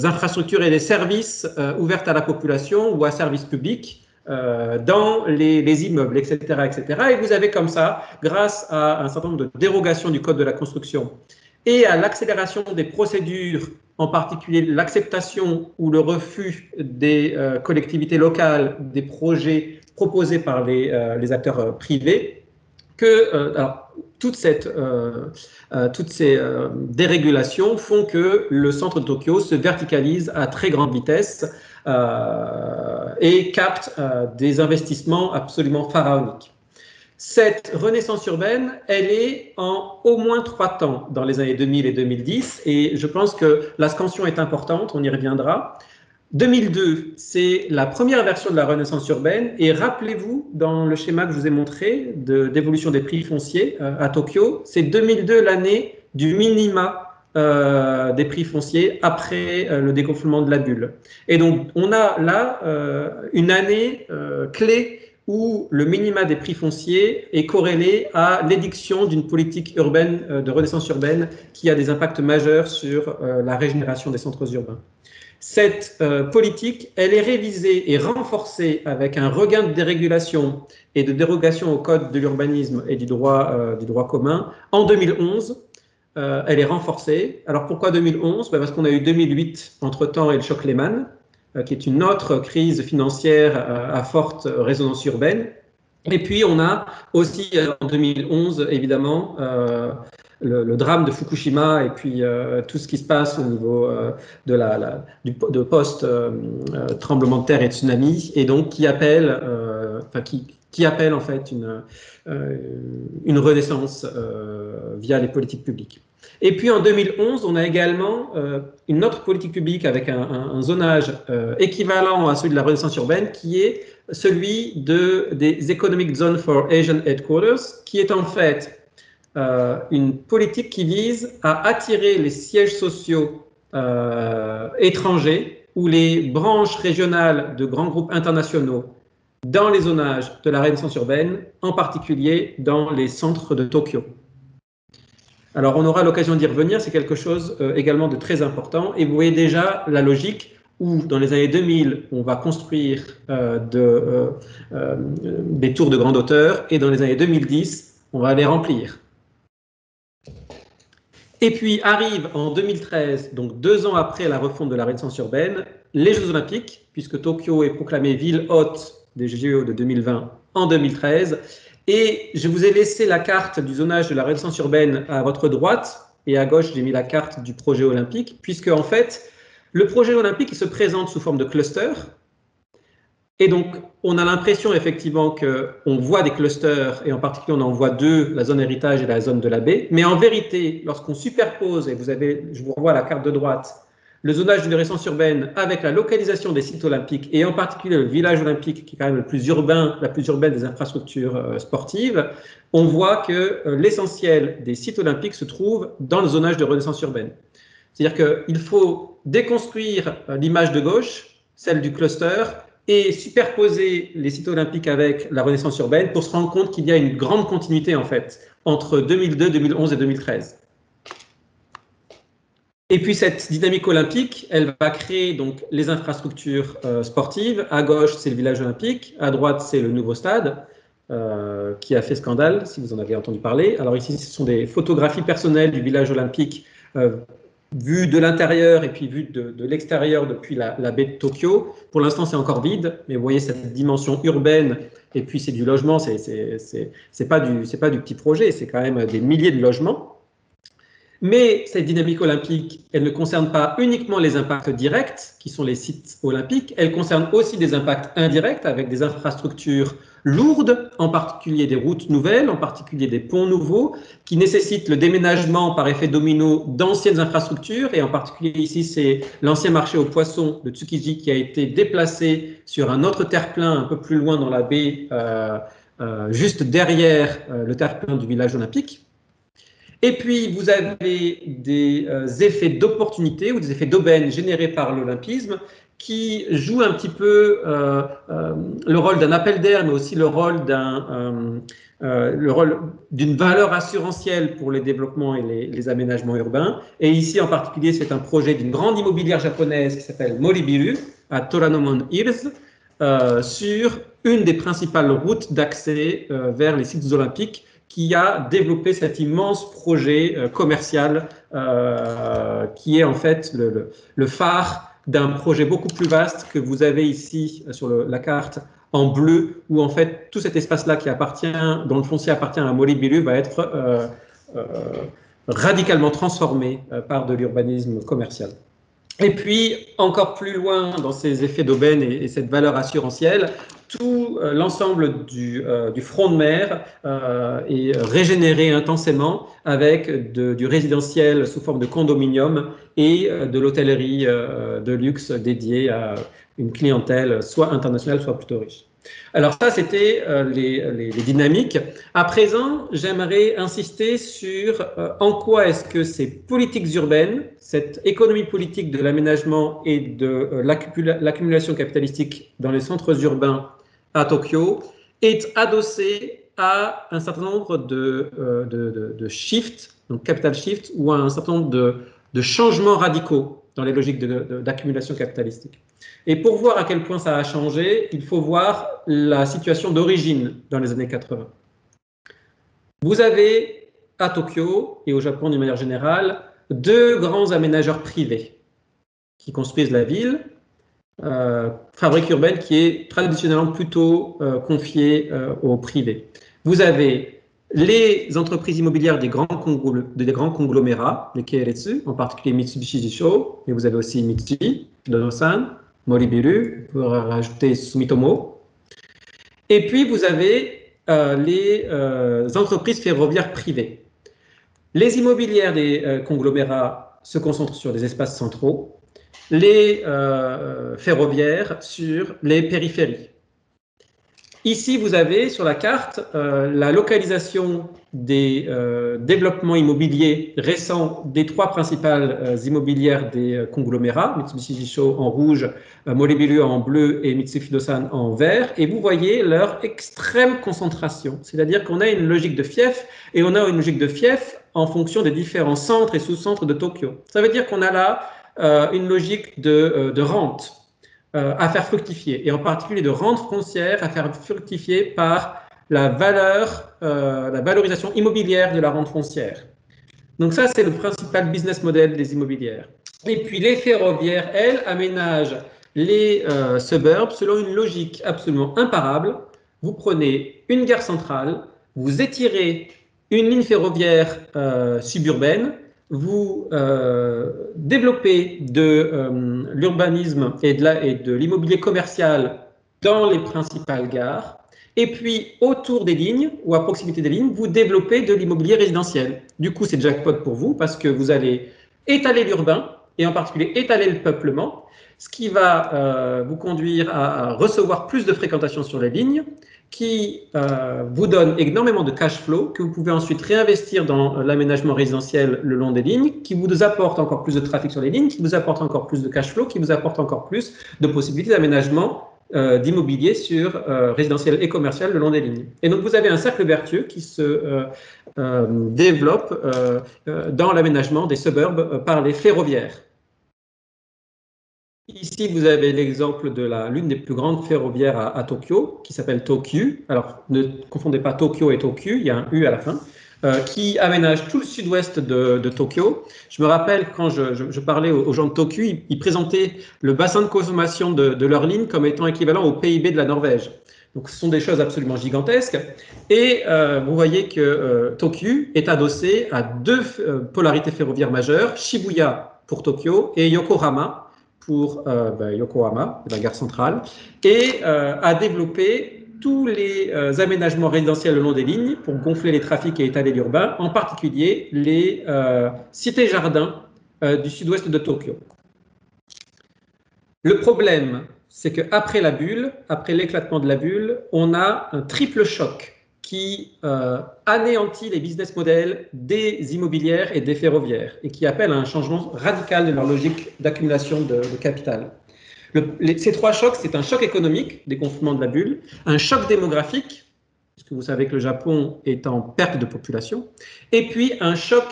infrastructures et des services ouverts à la population ou à services publics dans les immeubles, etc., etc. Et vous avez comme ça, grâce à un certain nombre de dérogations du Code de la construction et à l'accélération des procédures, en particulier l'acceptation ou le refus des collectivités locales des projets proposés par les acteurs privés, alors, toutes ces dérégulations font que le centre de Tokyo se verticalise à très grande vitesse et capte des investissements absolument pharaoniques. Cette renaissance urbaine, elle est en au moins 3 temps dans les années 2000 et 2010, et je pense que la scansion est importante, on y reviendra. 2002, c'est la première version de la renaissance urbaine, et rappelez-vous, dans le schéma que je vous ai montré d'évolution des prix fonciers à Tokyo, c'est 2002 l'année du minima des prix fonciers après le dégonflement de la bulle. Et donc, on a là une année clé où le minima des prix fonciers est corrélé à l'édiction d'une politique urbaine, de renaissance urbaine, qui a des impacts majeurs sur la régénération des centres urbains. Cette politique, elle est révisée et renforcée avec un regain de dérégulation et de dérogation au code de l'urbanisme et du droit commun en 2011. Elle est renforcée. Alors pourquoi 2011 ? Parce qu'on a eu 2008 entre-temps et le choc Lehman, qui est une autre crise financière à forte résonance urbaine. Et puis on a aussi en 2011, évidemment, le drame de Fukushima et puis tout ce qui se passe au niveau de post-tremblement de terre et de tsunami, et donc qui appelle, appelle en fait une renaissance via les politiques publiques. Et puis en 2011, on a également une autre politique publique avec un zonage équivalent à celui de la renaissance urbaine, qui est celui des Economic Zone for Asian Headquarters, qui est en fait une politique qui vise à attirer les sièges sociaux étrangers ou les branches régionales de grands groupes internationaux dans les zonages de la renaissance urbaine, en particulier dans les centres de Tokyo. Alors, on aura l'occasion d'y revenir, c'est quelque chose également de très important. Et vous voyez déjà la logique. où dans les années 2000, on va construire des tours de grande hauteur, et dans les années 2010, on va les remplir. Et puis arrive en 2013, donc 2 ans après la refonte de la Renaissance urbaine, les Jeux Olympiques, puisque Tokyo est proclamée ville hôte des JO de 2020 en 2013. Et je vous ai laissé la carte du zonage de la Renaissance urbaine à votre droite, et à gauche, j'ai mis la carte du projet olympique, puisque en fait, le projet olympique il se présente sous forme de cluster. Et donc, on a l'impression effectivement qu'on voit des clusters, et en particulier on en voit 2, la zone héritage et la zone de la baie. Mais en vérité, lorsqu'on superpose, et vous avez, je vous renvoie à la carte de droite, le zonage de Renaissance urbaine avec la localisation des sites olympiques, et en particulier le village olympique, qui est quand même le plus urbain, la plus urbaine des infrastructures sportives, on voit que l'essentiel des sites olympiques se trouve dans le zonage de Renaissance urbaine. C'est-à-dire qu'il faut déconstruire l'image de gauche, celle du cluster, et superposer les sites olympiques avec la Renaissance urbaine pour se rendre compte qu'il y a une grande continuité en fait entre 2002, 2011 et 2013. Et puis cette dynamique olympique, elle va créer donc les infrastructures sportives. À gauche, c'est le village olympique. À droite, c'est le nouveau stade qui a fait scandale, si vous en avez entendu parler. Alors ici, ce sont des photographies personnelles du village olympique vues de l'intérieur et puis vues de l'extérieur depuis la baie de Tokyo. Pour l'instant, c'est encore vide, mais vous voyez cette dimension urbaine et puis c'est du logement, c'est pas du petit projet, c'est quand même des milliers de logements. Mais cette dynamique olympique, elle ne concerne pas uniquement les impacts directs, qui sont les sites olympiques, elle concerne aussi des impacts indirects avec des infrastructures lourdes, en particulier des routes nouvelles, en particulier des ponts nouveaux, qui nécessitent le déménagement par effet domino d'anciennes infrastructures, et en particulier ici, c'est l'ancien marché aux poissons de Tsukiji qui a été déplacé sur un autre terre-plein un peu plus loin dans la baie, juste derrière le terre-plein du village olympique. Et puis, vous avez des effets d'opportunité ou des effets d'aubaine générés par l'olympisme qui jouent un petit peu le rôle d'un appel d'air, mais aussi le rôle d'une valeur assurantielle pour les développements et les aménagements urbains. Et ici, en particulier, c'est un projet d'une grande immobilière japonaise qui s'appelle Moribiru, à Toranomon Hills, sur une des principales routes d'accès vers les sites olympiques, qui a développé cet immense projet commercial qui est en fait le phare d'un projet beaucoup plus vaste que vous avez ici sur la carte en bleu, où en fait tout cet espace-là dont le foncier appartient à Moribiru va être radicalement transformé par de l'urbanisme commercial. Et puis, encore plus loin dans ces effets d'aubaine et cette valeur assurantielle, tout l'ensemble du front de mer est régénéré intensément avec du résidentiel sous forme de condominium et de l'hôtellerie de luxe dédiée à une clientèle soit internationale, soit plutôt riche. Alors ça, c'était les dynamiques. À présent, j'aimerais insister sur en quoi est-ce que ces politiques urbaines, cette économie politique de l'aménagement et de l'accumulation capitalistique dans les centres urbains à Tokyo, est adossée à un certain nombre de shifts, donc capital shift, ou à un certain nombre de changements radicaux dans les logiques d'accumulation capitalistique. Et pour voir à quel point ça a changé, il faut voir la situation d'origine dans les années 80. Vous avez à Tokyo et au Japon d'une manière générale 2 grands aménageurs privés qui construisent la ville, fabrique urbaine qui est traditionnellement plutôt confiée au privé. Vous avez les entreprises immobilières des grands conglomérats, les Keiretsu, en particulier Mitsubishi Jisho, mais vous avez aussi Mitsui, Donosan, Moribiru, vous pouvez rajouter Sumitomo. Et puis vous avez les entreprises ferroviaires privées. Les immobilières des conglomérats se concentrent sur les espaces centraux, les ferroviaires sur les périphéries. Ici, vous avez sur la carte la localisation des développements immobiliers récents des 3 principales immobilières des conglomérats, Mitsubishi Jisho en rouge, Moribiru en bleu et Mitsui Fudosan en vert. Et vous voyez leur extrême concentration. C'est-à-dire qu'on a une logique de fief et on a une logique de fief en fonction des différents centres et sous-centres de Tokyo. Ça veut dire qu'on a là une logique de rente à faire fructifier, et en particulier de rente foncière à faire fructifier par la valorisation immobilière de la rente foncière. Donc ça, c'est le principal business model des immobilières. Et puis les ferroviaires, elles, aménagent les suburbs selon une logique absolument imparable. Vous prenez une gare centrale, vous étirez une ligne ferroviaire suburbaine, vous développez de l'urbanisme et de l'immobilier commercial dans les principales gares, et puis autour des lignes ou à proximité des lignes, vous développez de l'immobilier résidentiel. Du coup, c'est jackpot pour vous parce que vous allez étaler l'urbain et en particulier étaler le peuplement, ce qui va vous conduire à recevoir plus de fréquentation sur les lignes, qui vous donne énormément de cash flow que vous pouvez ensuite réinvestir dans l'aménagement résidentiel le long des lignes, qui vous apporte encore plus de trafic sur les lignes, qui vous apporte encore plus de cash flow, qui vous apporte encore plus de possibilités d'aménagement d'immobilier sur résidentiel et commercial le long des lignes. Et donc vous avez un cercle vertueux qui se développe dans l'aménagement des suburbs par les ferroviaires. Ici, vous avez l'exemple de l'une des plus grandes ferroviaires à Tokyo, qui s'appelle Tokyu. Alors, ne confondez pas Tokyo et Tokyu, il y a un U à la fin, qui aménage tout le sud-ouest de Tokyo. Je me rappelle quand je parlais aux gens de Tokyu, ils présentaient le bassin de consommation de leur ligne comme étant équivalent au PIB de la Norvège. Donc, ce sont des choses absolument gigantesques. Et vous voyez que Tokyu est adossé à deux polarités ferroviaires majeures, Shibuya pour Tokyo et Yokohama pour Yokohama, la gare centrale, et a développé tous les aménagements résidentiels le long des lignes pour gonfler les trafics et étaler l'urbain, en particulier les cités-jardins du sud-ouest de Tokyo. Le problème, c'est qu'après la bulle, après l'éclatement de la bulle, on a un triple choc qui anéantit les business models des immobilières et des ferroviaires et qui appelle à un changement radical de leur logique d'accumulation de capital. Ces trois chocs, c'est un choc économique, dégonflement de la bulle, un choc démographique, puisque vous savez que le Japon est en perte de population, et puis un choc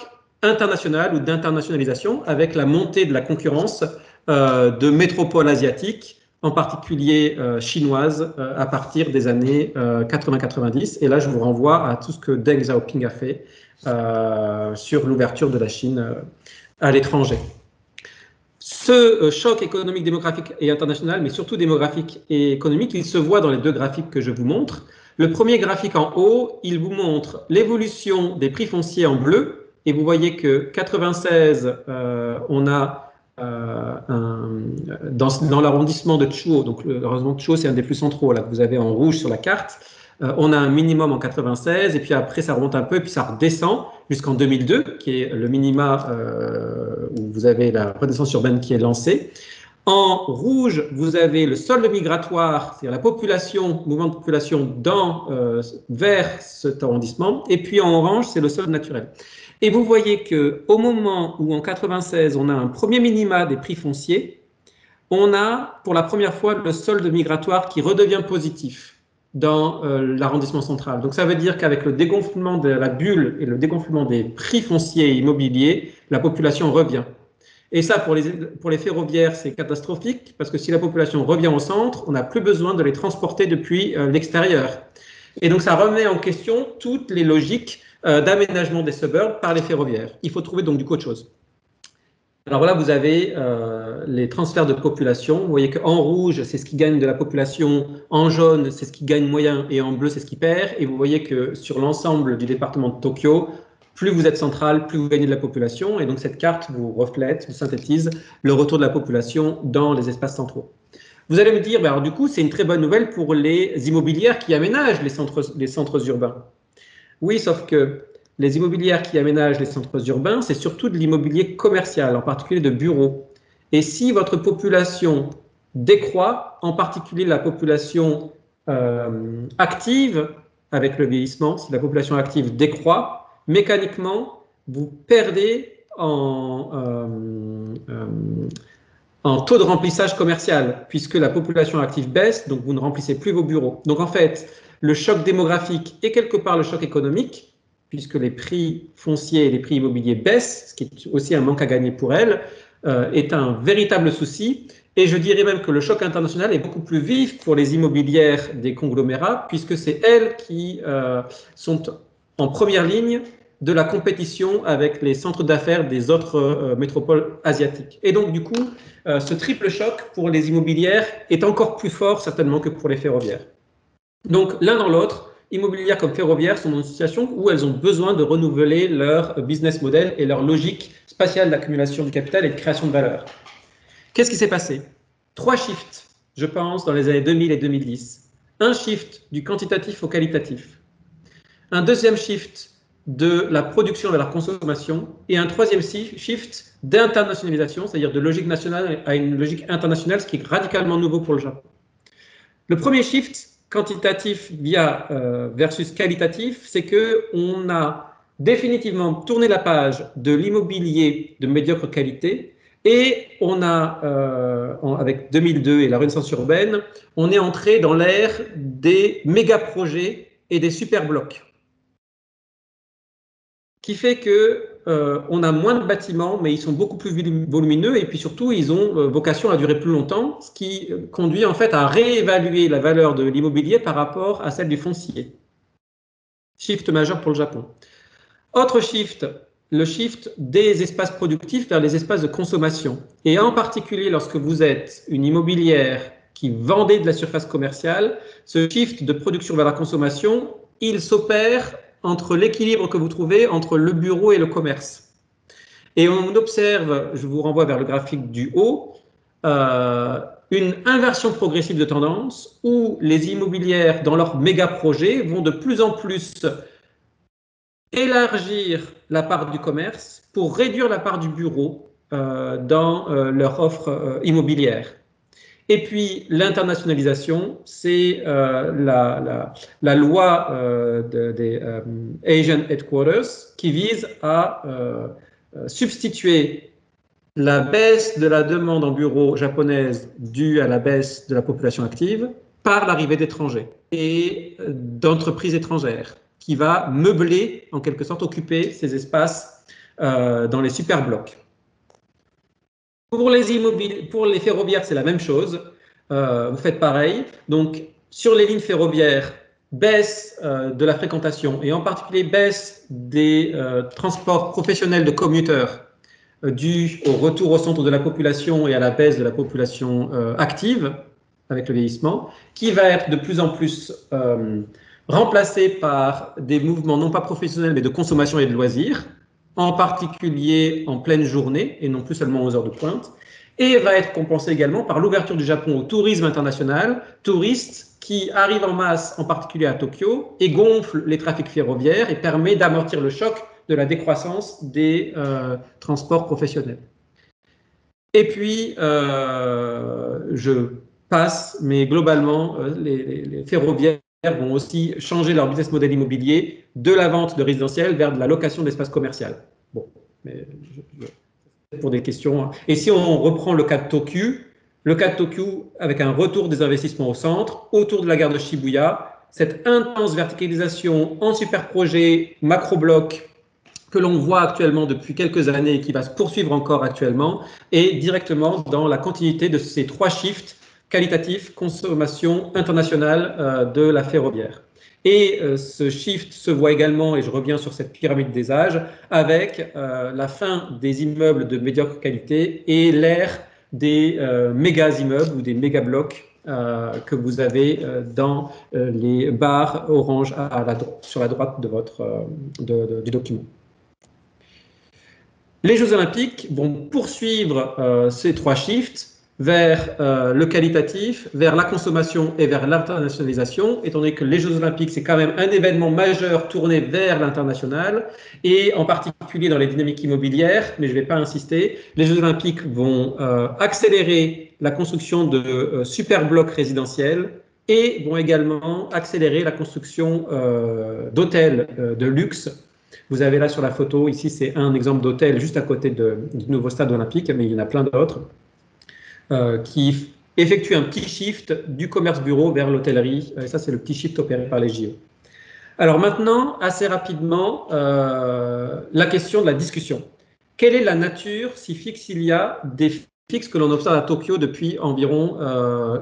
international ou d'internationalisation avec la montée de la concurrence de métropoles asiatiques, en particulier chinoise, à partir des années 80-90. Et là, je vous renvoie à tout ce que Deng Xiaoping a fait sur l'ouverture de la Chine à l'étranger. Ce choc économique, démographique et international, mais surtout démographique et économique, il se voit dans les deux graphiques que je vous montre. Le premier graphique en haut, il vous montre l'évolution des prix fonciers en bleu. Et vous voyez que 96, on a dans l'arrondissement de Chuo, donc heureusement Chuo c'est un des plus centraux là, que vous avez en rouge sur la carte, on a un minimum en 96 et puis après ça remonte un peu et puis ça redescend jusqu'en 2002 qui est le minima où vous avez la redescente urbaine qui est lancée. En rouge, vous avez le solde migratoire, c'est-à-dire la population, mouvement de population vers cet arrondissement, et puis en orange, c'est le solde naturel. Et vous voyez qu'au moment où en 96, on a un premier minima des prix fonciers, on a pour la première fois le solde migratoire qui redevient positif dans l'arrondissement central. Donc ça veut dire qu'avec le dégonflement de la bulle et le dégonflement des prix fonciers immobiliers, la population revient. Et ça, pour les ferroviaires, c'est catastrophique, parce que si la population revient au centre, on n'a plus besoin de les transporter depuis l'extérieur. Et donc ça remet en question toutes les logiques d'aménagement des suburbs par les ferroviaires. Il faut trouver donc du coup autre chose. Alors voilà, vous avez les transferts de population. Vous voyez qu'en rouge, c'est ce qui gagne de la population, en jaune, c'est ce qui gagne moyen, et en bleu, c'est ce qui perd. Et vous voyez que sur l'ensemble du département de Tokyo, plus vous êtes central, plus vous gagnez de la population. Et donc cette carte vous reflète, vous synthétise le retour de la population dans les espaces centraux. Vous allez me dire, ben alors du coup, c'est une très bonne nouvelle pour les immobilières qui aménagent les centres urbains. Oui, sauf que les immobilières qui aménagent les centres urbains, c'est surtout de l'immobilier commercial, en particulier de bureaux. Et si votre population décroît, en particulier la population active, avec le vieillissement, si la population active décroît, mécaniquement, vous perdez en taux de remplissage commercial, puisque la population active baisse, donc vous ne remplissez plus vos bureaux. Donc en fait, le choc démographique et quelque part le choc économique, puisque les prix fonciers et les prix immobiliers baissent, ce qui est aussi un manque à gagner pour elles, est un véritable souci. Et je dirais même que le choc international est beaucoup plus vif pour les immobilières des conglomérats, puisque c'est elles qui sont en première ligne de la compétition avec les centres d'affaires des autres métropoles asiatiques. Et donc, du coup, ce triple choc pour les immobilières est encore plus fort, certainement, que pour les ferroviaires. Donc, l'un dans l'autre, immobilières comme ferroviaires sont dans une situation où elles ont besoin de renouveler leur business model et leur logique spatiale d'accumulation du capital et de création de valeur. Qu'est-ce qui s'est passé? 3 shifts, je pense, dans les années 2000 et 2010. Un shift du quantitatif au qualitatif. Un deuxième shift de la production vers la consommation. Et un troisième shift d'internationalisation, c'est-à-dire de logique nationale à une logique internationale, ce qui est radicalement nouveau pour le Japon. Le premier shift, quantitatif versus qualitatif, c'est qu'on a définitivement tourné la page de l'immobilier de médiocre qualité. Et on a, avec 2002 et la Renaissance urbaine, on est entré dans l'ère des méga-projets et des super-blocs. Qui fait qu'on a moins de bâtiments, mais ils sont beaucoup plus volumineux et puis surtout, ils ont vocation à durer plus longtemps, ce qui conduit en fait à réévaluer la valeur de l'immobilier par rapport à celle du foncier. Shift majeur pour le Japon. Autre shift, le shift des espaces productifs vers les espaces de consommation. Et en particulier, lorsque vous êtes une immobilière qui vendait de la surface commerciale, ce shift de production vers la consommation, il s'opère entre l'équilibre que vous trouvez entre le bureau et le commerce. Et on observe, je vous renvoie vers le graphique du haut, une inversion progressive de tendance où les immobilières, dans leurs méga projets, vont de plus en plus élargir la part du commerce pour réduire la part du bureau dans leur offre immobilière. Et puis l'internationalisation, c'est la loi des Asian Headquarters qui vise à substituer la baisse de la demande en bureaux japonaise due à la baisse de la population active par l'arrivée d'étrangers et d'entreprises étrangères qui va meubler, en quelque sorte, occuper ces espaces dans les super-blocs. Pour les ferroviaires, c'est la même chose. Vous faites pareil. Donc, sur les lignes ferroviaires, baisse de la fréquentation et en particulier baisse des transports professionnels de commuteurs dû au retour au centre de la population et à la baisse de la population active avec le vieillissement, qui va être de plus en plus remplacé par des mouvements non pas professionnels mais de consommation et de loisirs, en particulier en pleine journée et non plus seulement aux heures de pointe, et va être compensé également par l'ouverture du Japon au tourisme international, touristes qui arrivent en masse, en particulier à Tokyo, et gonflent les trafics ferroviaires et permet d'amortir le choc de la décroissance des transports professionnels. Et puis, je passe, mais globalement, les ferroviaires vont aussi changer leur business model immobilier de la vente de résidentiel vers de la location d'espace commercial. Bon, mais pour des questions. Et si on reprend le cas de Tokyo, avec un retour des investissements au centre, autour de la gare de Shibuya, cette intense verticalisation en super projet, macro-bloc, que l'on voit actuellement depuis quelques années et qui va se poursuivre encore actuellement, est directement dans la continuité de ces 3 shifts qualitatifs, consommation internationale de la ferroviaire. Et ce shift se voit également, et je reviens sur cette pyramide des âges, avec la fin des immeubles de médiocre qualité et l'ère des méga immeubles ou des méga blocs que vous avez dans les barres orange sur la droite de du document. Les Jeux Olympiques vont poursuivre ces 3 shifts vers le qualitatif, vers la consommation et vers l'internationalisation, étant donné que les Jeux Olympiques, c'est quand même un événement majeur tourné vers l'international, et en particulier dans les dynamiques immobilières, mais je ne vais pas insister, les Jeux Olympiques vont accélérer la construction de super blocs résidentiels et vont également accélérer la construction d'hôtels de luxe. Vous avez là sur la photo, ici c'est un exemple d'hôtel juste à côté du nouveau stade olympique, mais il y en a plein d'autres, qui effectuent un petit shift du commerce bureau vers l'hôtellerie. Et ça, c'est le petit shift opéré par les JO. Alors maintenant, assez rapidement, la question de la discussion. quelle est la nature, si fixe il y a, des fixes que l'on observe à Tokyo depuis environ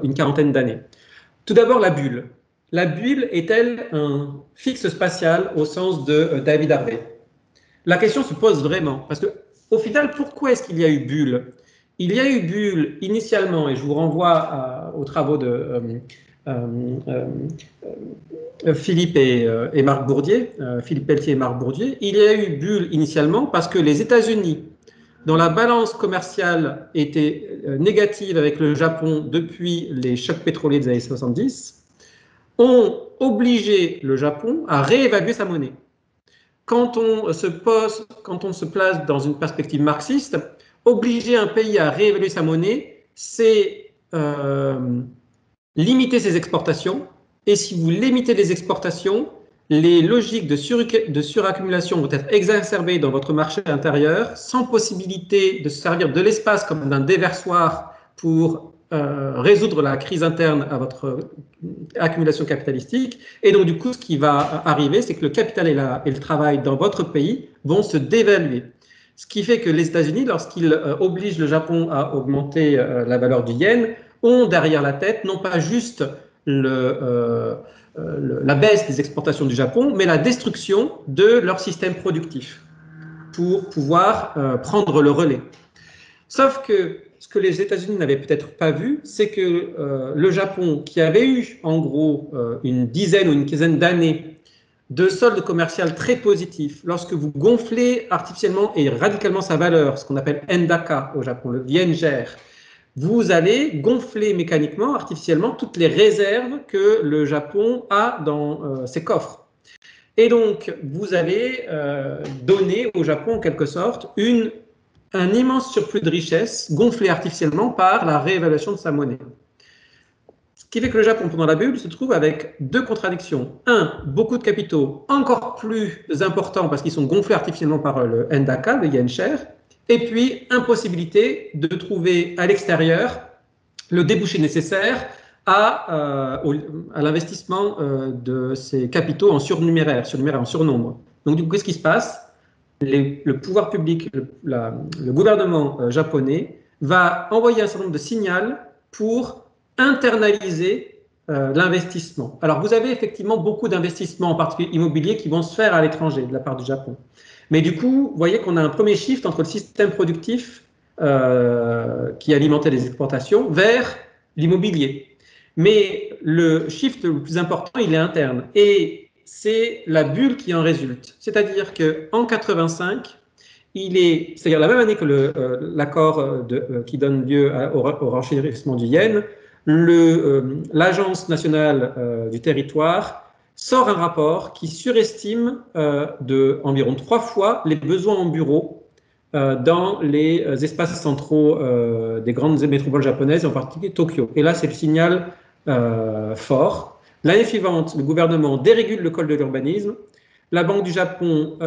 une quarantaine d'années? Tout d'abord, la bulle. La bulle est-elle un fixe spatial au sens de David Harvey? La question se pose vraiment, parce que au final, pourquoi est-ce qu'il y a eu bulle? Il y a eu bulle initialement, et je vous renvoie aux travaux de Philippe et Marc Bourdier, Philippe Pelletier et Marc Bourdier. Il y a eu bulle initialement parce que les États-Unis, dont la balance commerciale était négative avec le Japon depuis les chocs pétroliers des années 70, ont obligé le Japon à réévaluer sa monnaie. Quand on se place dans une perspective marxiste, obliger un pays à réévaluer sa monnaie, c'est limiter ses exportations. Et si vous limitez les exportations, les logiques de suraccumulation vont être exacerbées dans votre marché intérieur, sans possibilité de se servir de l'espace comme d'un déversoir pour résoudre la crise interne à votre accumulation capitalistique. Et donc, du coup, ce qui va arriver, c'est que le capital et le travail dans votre pays vont se dévaluer. Ce qui fait que les États-Unis, lorsqu'ils obligent le Japon à augmenter la valeur du yen, ont derrière la tête non pas juste la baisse des exportations du Japon, mais la destruction de leur système productif pour pouvoir prendre le relais. Sauf que ce que les États-Unis n'avaient peut-être pas vu, c'est que le Japon, qui avait eu en gros une dizaine ou une quinzaine d'années de solde commercial très positif, lorsque vous gonflez artificiellement et radicalement sa valeur, ce qu'on appelle Endaka au Japon, le yen-jer, vous allez gonfler mécaniquement, artificiellement, toutes les réserves que le Japon a dans ses coffres. Et donc, vous allez donner au Japon, en quelque sorte, un immense surplus de richesse gonflé artificiellement par la réévaluation de sa monnaie. Ce qui fait que le Japon, pendant la bulle, se trouve avec deux contradictions. Un, beaucoup de capitaux encore plus importants parce qu'ils sont gonflés artificiellement par le Endaka, le yen cher, et puis impossibilité de trouver à l'extérieur le débouché nécessaire à l'investissement de ces capitaux en surnuméraire, en surnombre. Donc, du coup, qu'est-ce qui se passe? Le pouvoir public, le gouvernement japonais va envoyer un certain nombre de signaux pour internaliser l'investissement. Alors, vous avez effectivement beaucoup d'investissements, en particulier immobiliers, qui vont se faire à l'étranger de la part du Japon. Mais du coup, vous voyez qu'on a un premier shift entre le système productif qui alimentait les exportations vers l'immobilier. Mais le shift le plus important, il est interne. Et c'est la bulle qui en résulte. C'est-à-dire qu'en 85, c'est-à-dire la même année que l'accord qui donne lieu au renchérissement du yen, l'Agence nationale du territoire sort un rapport qui surestime d'environ 3 fois les besoins en bureaux dans les espaces centraux des grandes métropoles japonaises, et en particulier Tokyo. Et là, c'est le signal fort. L'année suivante, le gouvernement dérégule le code de l'urbanisme. La Banque du Japon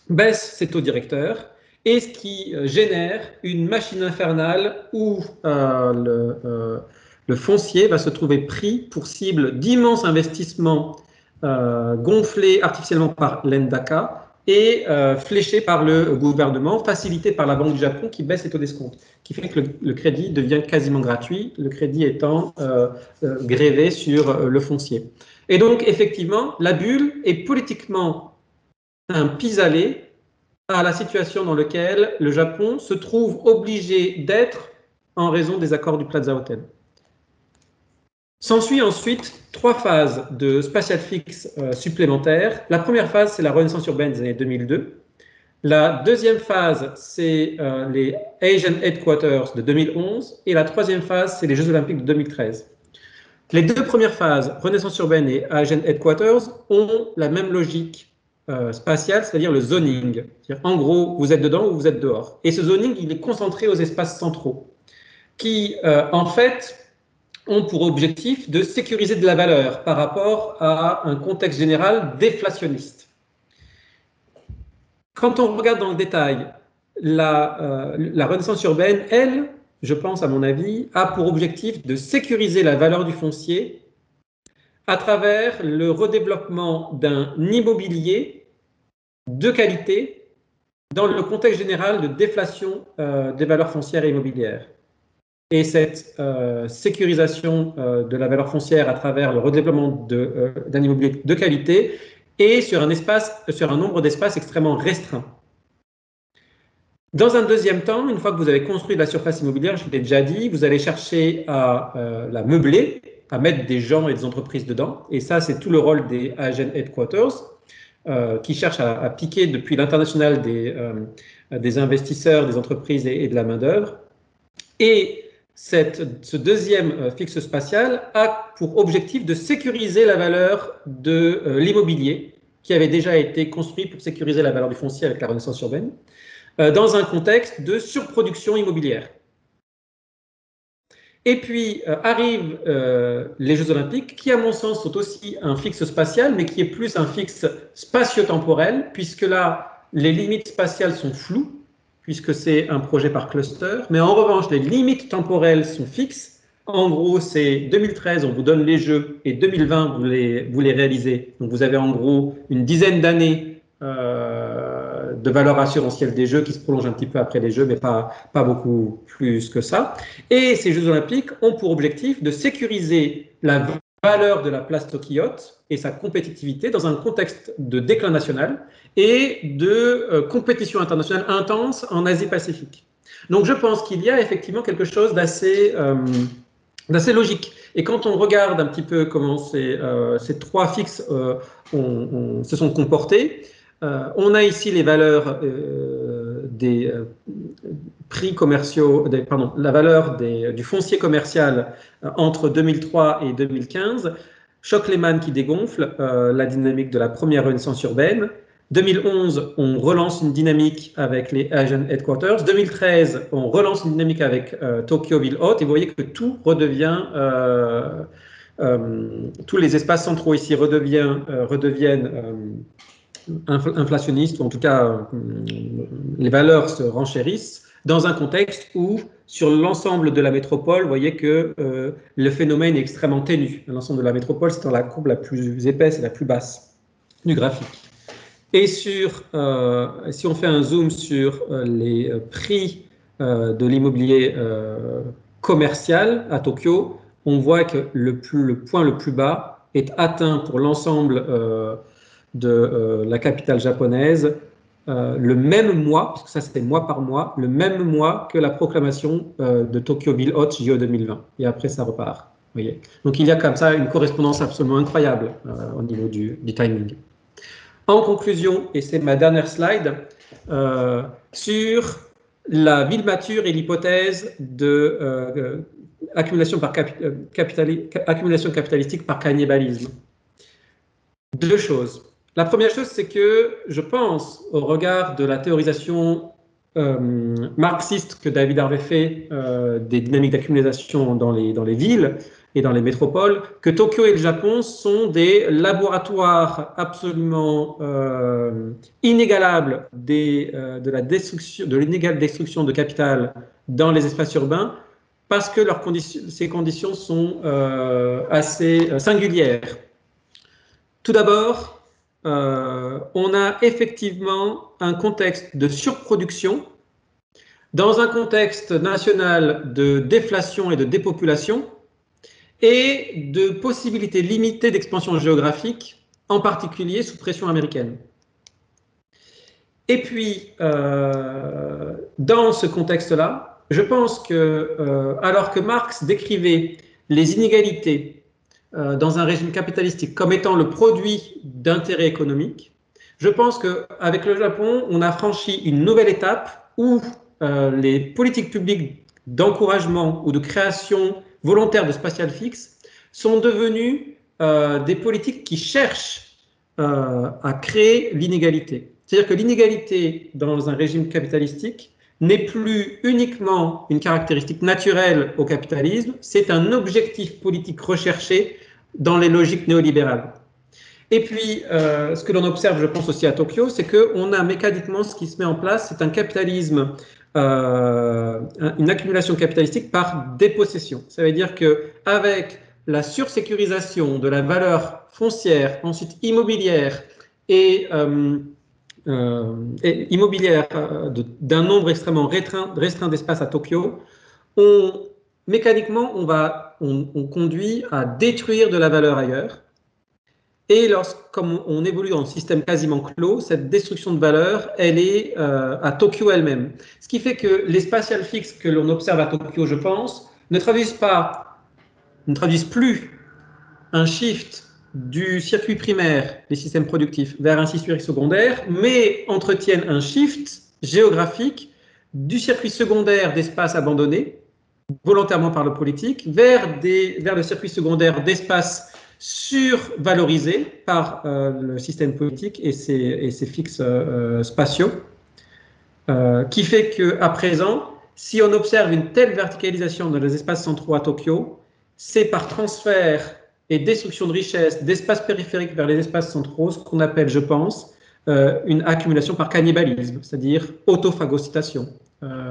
baisse ses taux directeurs, et ce qui génère une machine infernale où le foncier va se trouver pris pour cible d'immenses investissements gonflés artificiellement par l'Endaka et fléchés par le gouvernement, facilités par la Banque du Japon qui baisse les taux d'escompte, qui fait que le crédit devient quasiment gratuit, le crédit étant grévé sur le foncier. Et donc, effectivement, la bulle est politiquement un pis-aller à la situation dans laquelle le Japon se trouve obligé d'être en raison des accords du Plaza Hotel. S'ensuit ensuite 3 phases de spatial fix supplémentaires. La première phase, c'est la renaissance urbaine des années 2002. La deuxième phase, c'est les Asian Headquarters de 2011. Et la troisième phase, c'est les Jeux Olympiques de 2013. Les deux premières phases, renaissance urbaine et Asian Headquarters, ont la même logique spatiale, c'est-à-dire le zoning. En gros, vous êtes dedans ou vous êtes dehors. Et ce zoning, il est concentré aux espaces centraux, qui, en fait, ont pour objectif de sécuriser de la valeur par rapport à un contexte général déflationniste. Quand on regarde dans le détail, la renaissance urbaine, elle, je pense à mon avis, a pour objectif de sécuriser la valeur du foncier à travers le redéveloppement d'un immobilier de qualité dans le contexte général de déflation des valeurs foncières et immobilières. Et cette sécurisation de la valeur foncière à travers le redéveloppement d'un immobilier de qualité est sur un nombre d'espaces extrêmement restreint. Dans un deuxième temps, une fois que vous avez construit de la surface immobilière, je l'ai déjà dit, vous allez chercher à la meubler, à mettre des gens et des entreprises dedans. Et ça, c'est tout le rôle des Asian Headquarters, qui cherchent à piquer depuis l'international des investisseurs, des entreprises et de la main-d'œuvre. Et ce deuxième fixe spatial a pour objectif de sécuriser la valeur de l'immobilier qui avait déjà été construit pour sécuriser la valeur du foncier avec la Renaissance urbaine, dans un contexte de surproduction immobilière. Et puis arrivent les Jeux Olympiques, qui à mon sens sont aussi un fixe spatial, mais qui est plus un fixe spatio-temporel, puisque là, les limites spatiales sont floues, puisque c'est un projet par cluster, mais en revanche, les limites temporelles sont fixes. En gros, c'est 2013, on vous donne les Jeux, et 2020, vous les réalisez. Donc vous avez en gros une dizaine d'années de valeur assurantielle des Jeux qui se prolonge un petit peu après les Jeux, mais pas beaucoup plus que ça. Et ces Jeux Olympiques ont pour objectif de sécuriser la valeur de la place tokyote et sa compétitivité dans un contexte de déclin national et de compétition internationale intense en Asie-Pacifique. Donc je pense qu'il y a effectivement quelque chose d'assez logique. Et quand on regarde un petit peu comment ces trois fixes se sont comportés, on a ici les valeurs des prix commerciaux, la valeur du foncier commercial entre 2003 et 2015, choc Lehman qui dégonfle la dynamique de la première renaissance urbaine. 2011, on relance une dynamique avec les Asian Headquarters. 2013, on relance une dynamique avec Tokyo Ville Haute. Et vous voyez que tout redevient, tous les espaces centraux ici redeviennent inflationnistes, ou en tout cas les valeurs se renchérissent dans un contexte où, sur l'ensemble de la métropole, vous voyez que le phénomène est extrêmement ténu. L'ensemble de la métropole, c'est dans la courbe la plus épaisse et la plus basse du graphique. Et si on fait un zoom sur les prix de l'immobilier commercial à Tokyo, on voit que le point le plus bas est atteint pour l'ensemble de la capitale japonaise le même mois, parce que ça c'était mois par mois, le même mois que la proclamation de Tokyo Ville Haute JO 2020. Et après ça repart. Vous voyez. Donc il y a comme ça une correspondance absolument incroyable au niveau du timing. En conclusion, et c'est ma dernière slide, sur la ville mature et l'hypothèse de accumulation capitalistique par cannibalisme. Deux choses. La première chose, c'est que je pense, au regard de la théorisation marxiste que David Harvey fait des dynamiques d'accumulation dans les villes et dans les métropoles, que Tokyo et le Japon sont des laboratoires absolument inégalables de l'inégale destruction de capital dans les espaces urbains, parce que ces conditions sont assez singulières. Tout d'abord, on a effectivement un contexte de surproduction dans un contexte national de déflation et de dépopulation et de possibilités limitées d'expansion géographique, en particulier sous pression américaine. Et puis, dans ce contexte-là, je pense que, alors que Marx décrivait les inégalités dans un régime capitalistique comme étant le produit d'intérêts économiques, je pense qu'avec le Japon, on a franchi une nouvelle étape où les politiques publiques d'encouragement ou de création volontaire de spatial fixe sont devenues des politiques qui cherchent à créer l'inégalité. C'est-à-dire que l'inégalité dans un régime capitalistique n'est plus uniquement une caractéristique naturelle au capitalisme, c'est un objectif politique recherché dans les logiques néolibérales. Et puis, ce que l'on observe, je pense aussi à Tokyo, c'est qu'on a mécaniquement ce qui se met en place, c'est un capitalisme, une accumulation capitalistique par dépossession. Ça veut dire qu'avec la sursécurisation de la valeur foncière, ensuite immobilière et immobilière d'un nombre extrêmement restreint d'espaces à Tokyo, mécaniquement, on conduit à détruire de la valeur ailleurs. Et comme on évolue dans un système quasiment clos, cette destruction de valeur, elle est à Tokyo elle-même. Ce qui fait que les spatial fixes que l'on observe à Tokyo, je pense, ne traduisent plus un shift du circuit primaire des systèmes productifs vers un circuit secondaire, mais entretiennent un shift géographique du circuit secondaire d'espaces abandonnés, volontairement par le politique, vers le circuit secondaire d'espaces survalorisés par le système politique et ses fixes spatiaux, qui fait qu'à présent, si on observe une telle verticalisation dans les espaces centraux à Tokyo, c'est par transfert et destruction de richesses d'espaces périphériques vers les espaces centraux, ce qu'on appelle, je pense, une accumulation par cannibalisme, c'est-à-dire autophagocytation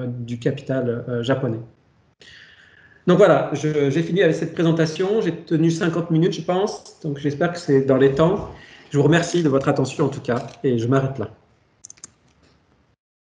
du capital japonais. Donc voilà, j'ai fini avec cette présentation. J'ai tenu 50 minutes, je pense. Donc j'espère que c'est dans les temps. Je vous remercie de votre attention en tout cas, et je m'arrête là.